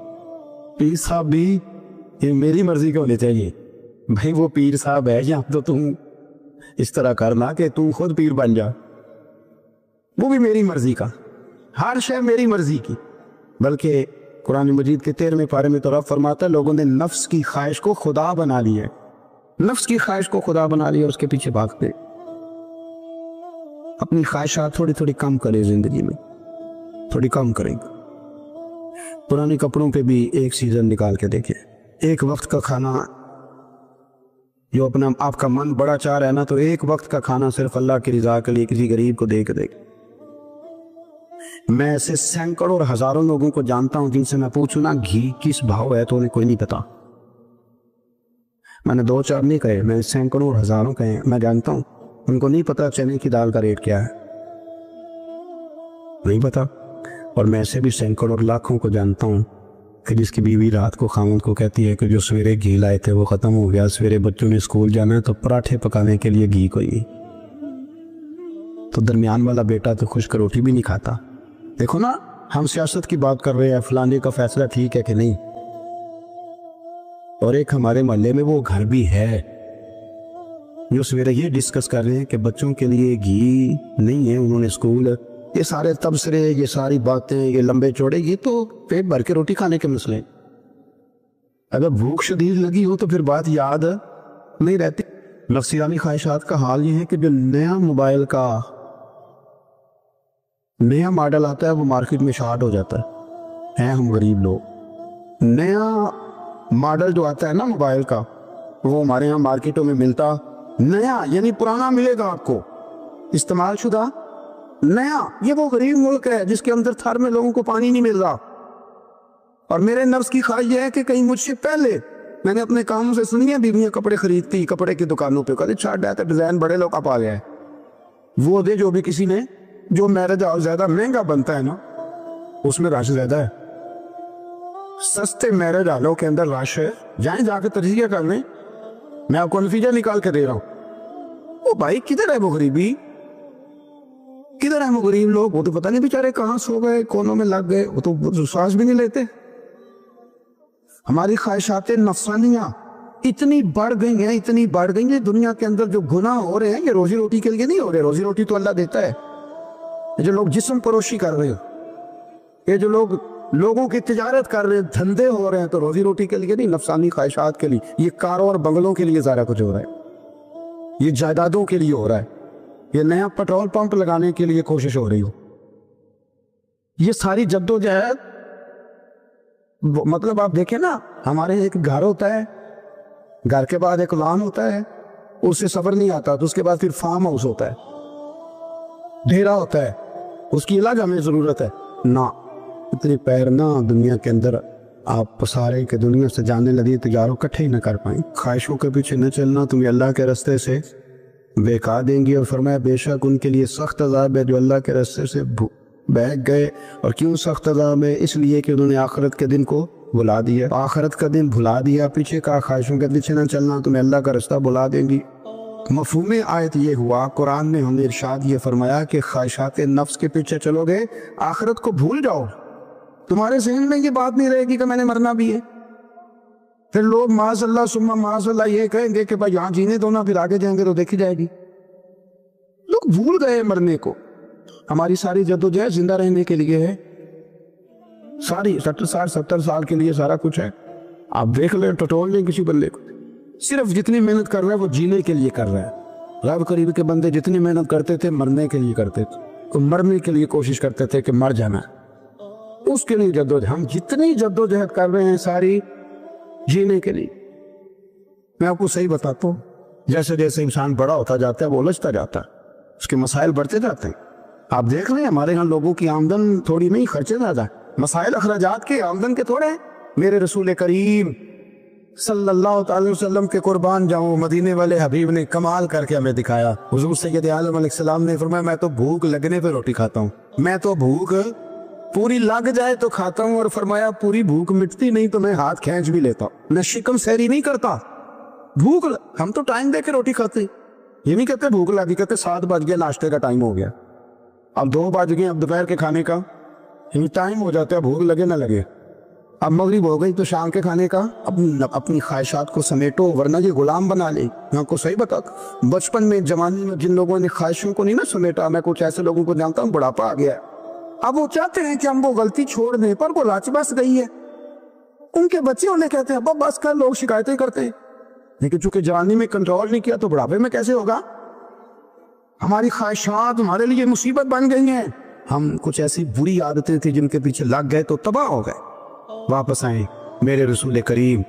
पीर साहब भी ये मेरी मर्जी के होने चाहिए। भाई वो पीर साहब है या तो तुम इस तरह करना कि तू खुद पीर बन जा, वो भी मेरी मर्जी का, हर शय मेरी मर्जी की। बल्कि कुरान मजीद के 13वें पारे में तो रब फरमाता है लोगों ने नफ्स की ख्वाहिश को खुदा बना लिया है, नफ्स की ख्वाहिश को खुदा बना लिया, उसके पीछे भागते। अपनी ख्वाहिशात थोड़ी थोड़ी कम करें, जिंदगी में थोड़ी कम करेंगे। पुराने कपड़ों पे भी एक सीजन निकाल के देखें। एक वक्त का खाना, जो अपना आपका मन बड़ा चाह रहा है ना, तो एक वक्त का खाना सिर्फ अल्लाह की रजा के लिए किसी गरीब को दे के दे। मैं ऐसे सैकड़ों और हजारों लोगों को जानता हूं जिनसे मैं पूछूं ना घी किस भाव है तो उन्हें कोई नहीं पता। मैंने 2-4 नहीं कहे, मैं सैकड़ों और हजारों कहे, मैं जानता हूं उनको नहीं पता चने की दाल का रेट क्या है, नहीं पता। और मैं ऐसे भी सैकड़ों और लाखों को जानता हूं कि जिसकी बीवी रात को खामद को कहती है कि जो सवेरे घी लाए थे वो ख़त्म हो गया, सवेरे बच्चों ने स्कूल जाना है तो पराठे पकाने के लिए घी कोई नहीं। तो दरमियान वाला बेटा तो खुश्क रोटी भी नहीं खाता। देखो ना, हम सियासत की बात कर रहे हैं, फलाने का फैसला ठीक है कि नहीं, और एक हमारे मोहल्ले में वो घर भी है जो सवेरे ये डिस्कस कर रहे हैं कि बच्चों के लिए घी नहीं है, उन्होंने स्कूल, ये सारे तबसरे, ये सारी बातें, ये लंबे चौड़े, ये तो पेट भर के रोटी खाने के मसले। अगर भूख शदीद लगी हो तो फिर बात याद नहीं रहती। नफ्सियानी ख्वाहिशात का हाल ये है कि जो नया मोबाइल का नया मॉडल आता है वो मार्केट में शार्ट हो जाता है हम गरीब लोग। नया मॉडल जो आता है ना मोबाइल का, वो हमारे यहाँ मार्केटों में मिलता नया, यानी पुराना मिलेगा आपको, इस्तेमाल शुदा नया। ये वो गरीब मुल्क है जिसके अंदर थर में लोगों को पानी नहीं मिल रहा। और मेरे नफ्स की ख्वाहिश है कि कहीं मुझसे पहले, मैंने अपने कामों से सुनी है, बीवियां कपड़े खरीदती कपड़े की दुकानों पे, कहते छाट है डिजाइन बड़े लोग आप आ गए, वो दे जो भी किसी ने, जो मैरिज ज्यादा महंगा बनता है ना उसमें रश ज्यादा है। सस्ते मैरिज हालों के अंदर रश है, जाए जाकर तजिया कर लें। मैं आपको नतीजा निकाल के दे रहा हूं। ओ भाई किधर है वो गरीबी, किधर है वो गरीब लोग? वो तो पता नहीं बेचारे कहां सो गए, कोनों में लग गए, वो तो सांस भी नहीं लेते। हमारी ख्वाहिशात नफसानियां इतनी बढ़ गई हैं, इतनी बढ़ गई हैं। दुनिया के अंदर जो गुनाह हो रहे हैं ये रोजी रोटी के लिए नहीं हो रहे, रोजी रोटी तो अल्लाह देता है। ये जो लोग जिस्म परोशी कर रहे हो, ये जो लोग لوگوں کی تجارت کر رہے ہیں, دھندے ہو رہے ہیں, تو روزی روٹی کے لیے نہیں, نفسانی خواہشات کے لیے. یہ کاروں اور بنگلوں کے لیے سارا کچھ ہو رہا ہے, یہ جائیدادوں کے لیے ہو رہا ہے, یہ نیا پیٹرول پمپ لگانے کے لیے کوشش ہو رہی ہو. یہ ساری جدوجہد, مطلب آپ دیکھیں نا, ہمارے ایک گھر ہوتا ہے, گھر کے بعد ایک لان ہوتا ہے, اس سے سفر نہیں آتا, تو اس کے بعد پھر فارم ہاؤس ہوتا ہے, ڈھیرا ہوتا ہے, اس کی الگ ہمیں ضرورت ہے نا. اتنی پیر نہ دنیا کے اندر آپ پسارے کہ دنیا سے جانے لگی تجاروں کٹھے ہی نہ کر پائیں. خواہشوں کے پیچھے نہ چلنا, تمہیں اللہ کے رستے سے بہکا دیں گی. اور فرمایا بے شک ان کے لیے سخت عذاب ہے جو اللہ کے رستے سے بہک گئے. اور کیوں سخت عذاب ہے؟ اس لیے کہ انہوں نے آخرت کے دن کو بھلا دیا, آخرت کا دن بھلا دیا, پیچھے کا خواہشوں کے پیچھے نہ چلنا, تمہیں اللہ کا رستہ بھلا دیں گی. مفہوم آیت یہ ہوا, قرآن نے ہمیں ارشاد یہ فرمایا کہ خواہشات نفس کے پیچھے چلو گے, آخرت کو بھول جاؤ. تمہارے ذہن میں یہ بات نہیں رہے گی کہ میں نے مرنا بھی ہے. پھر لوگ معاذ اللہ ثم معاذ اللہ یہ کہیں گے کہ بھائی یہاں جینے دو نا, پھر آگے جائیں گے تو دیکھی جائے گی. لوگ بھول گئے مرنے کو. ہماری ساری جدوجہد زندہ رہنے کے لیے ہے, ساری 60-70 سال کے لیے سارا کچھ ہے. آپ دیکھ لیں, ٹٹول لیں کسی بندے کو, صرف جتنی محنت کر رہا ہے وہ جینے کے لیے کر رہا ہے. رب قریب کے بندے جتنی محنت کرتے تھے مرنے کے لیے کرتے تھے, تو مرنے کے لیے کوشش کرتے تھے کہ مر جانا, اس کے لیے جدوجہد. ہم جتنی جدوجہد کر رہے ہیں ساری جینے کے لیے. میں آپ کو صحیح بتاتا ہوں, جیسے جیسے انسان بڑا ہوتا جاتا ہے وہ الجھتا جاتا ہے, اس کے مسائل بڑھتے جاتے ہیں. آپ دیکھ رہے ہیں ہمارے ہاں لوگوں کی آمدن تھوڑی نہیں, خرچے زیادہ ہے. مسائل اخراجات کے آمدن کے تھوڑے ہیں. میرے رسول کریم صلی اللہ تعالی وسلم کے قربان جاؤں, مدینے والے حبیب نے کمال کر کے ہمیں دکھایا. حضور سید عالم علیہ السلام نے فرمایا میں تو بھوک لگنے پہ روٹی کھاتا ہوں, میں تو بھوک پوری لگ جائے تو کھاتا ہوں. اور فرمایا پوری بھوک مٹتی نہیں تو میں ہاتھ کھینچ بھی لیتا ہوں, میں شکم سیری نہیں کرتا. بھوک ہم تو ٹائم دے کے روٹی کھاتے ہیں, یہ نہیں کہتے بھوک لگی, کہتے 7 بج گیا ناشتے کا ٹائم ہو گیا, اب 2 بج گئے, اب دوپہر کے کھانے کا ٹائم ہو جاتا ہے, بھوک لگے نہ لگے. اب مغرب ہو گئی تو شام کے کھانے کا اپنی خواہشات کو سمیٹو, ورنہ یہ غلام بنا لے. میں آپ کو صحیح بتا, بچپن میں جوانی میں جن لوگوں نے خواہشوں کو نہیں نہ سمیٹا, میں کچھ ایسے لوگوں کو جانتا ہوں بڑھاپا آ گیا ہے, اب وہ چاہتے ہیں کہ ہم وہ غلطی چھوڑ دیں, پر وہ لاچ بس گئی ہے. ان کے بچے انہیں کہتے ہیں ابا بس کر, لوگ شکایتیں کرتے ہیں, لیکن چونکہ جوانی میں کنٹرول نہیں کیا تو بڑھاپے میں کیسے ہوگا. ہماری خواہشات ہمارے لیے مصیبت بن گئی ہیں. ہم کچھ ایسی بری عادتیں تھیں جن کے پیچھے لگ گئے تو تباہ ہو گئے. واپس آئیں, میرے رسول کریم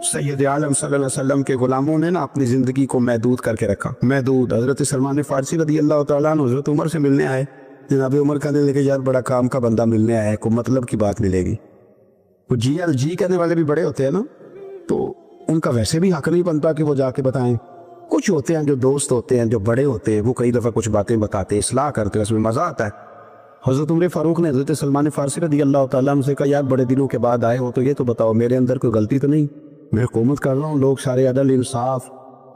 سید عالم صلی اللہ علیہ وسلم کے غلاموں نے نا اپنی زندگی کو محدود کر کے رکھا. محدود. حضرت سلمان فارسی رضی اللہ تعالیٰ عنہ حضرت عمر سے ملنے آئے. جناب عمر کہنے لگے یار بڑا کام کا بندہ ملنے آیا ہے, کوئی مطلب کی بات ملے گی. وہ جی کہنے والے بھی بڑے ہوتے ہیں نا, تو ان کا ویسے بھی حق نہیں بنتا کہ وہ جا کے بتائیں. کچھ ہوتے ہیں جو دوست ہوتے ہیں, جو بڑے ہوتے ہیں, وہ کئی دفعہ کچھ باتیں بتاتے, اصلاح کرتے ہیں, اس میں مزہ آتا ہے. حضرت عمر فاروق نے حضرت سلمان فارسی رضی اللہ تعالیٰ عنہ سے کہا یار بڑے دنوں کے بعد آئے ہو تو یہ تو بتاؤ میرے اندر کوئی غلطی تو نہیں, میں حکومت کر رہا ہوں, لوگ سارے عدل انصاف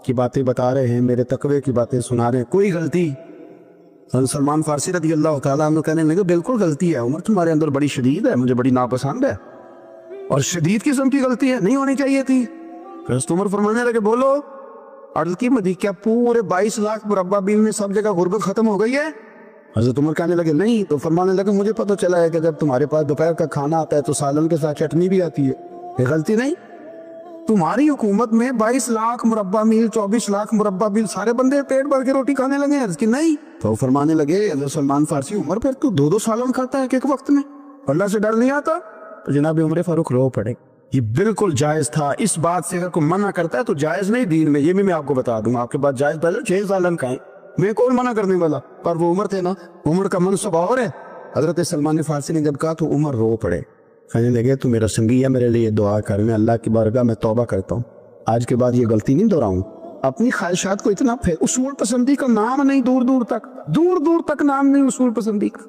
کی باتیں بتا رہے ہیں, میرے تقوی کی باتیں سنا رہے ہیں, کوئی غلطی؟ حضرت سلمان فارسی رضی اللہ تعالیٰ عنہ کہنے لگے بالکل غلطی ہے عمر, تمہارے اندر بڑی شدید ہے, مجھے بڑی ناپسند ہے, اور شدید قسم کی غلطی ہے, نہیں ہونی چاہیے تھی. حضرت عمر فرمانے لگے بولو. عرض کی مدی کیا پورے 22 لاکھ مربع میل میں سب جگہ غربت ختم ہو گئی ہے؟ حضرت عمر کہنے لگے نہیں. تو فرمانے لگے مجھے پتہ چلا ہے کہ جب تمہارے پاس دوپہر کا کھانا آتا ہے تو سالن کے ساتھ چٹنی بھی آتی ہے, یہ غلطی نہیں؟ تمہاری حکومت میں 22 لاکھ مربع میل 24 لاکھ مربع میل سارے بندے پیٹ بھر کے روٹی کھانے لگے. عرض کی نہیں. تو فرمانے لگے حضرت سلمان فارسی عمر پھر تو 2 سالن کھاتا ہے ایک وقت میں, اللہ سے ڈر نہیں آتا؟ تو جناب عمر فاروق رو پڑے. یہ بالکل جائز تھا. اس بات سے اگر کوئی منع کرتا ہے تو جائز نہیں دین میں, یہ بھی میں آپ کو بتا دوں. آپ کے پاس جائز پہلے 6 سالن کھائیں, میں کوئی منع کرنے والا, پر وہ عمر تھے نا, عمر کا منصب اور ہے. حضرت سلمان فارسی نے جب کہا تو عمر رو پڑے, کہنے لگے تو میرا سنگی ہے, میرے لیے دعا کر, میں اللہ کی بارگاہ میں توبہ کرتا ہوں, آج کے بعد یہ غلطی نہیں دہراؤں. اپنی خواہشات کو اتنا اصول پسندی کا نام نہیں, دور دور تک نام نہیں اصول پسندی کا.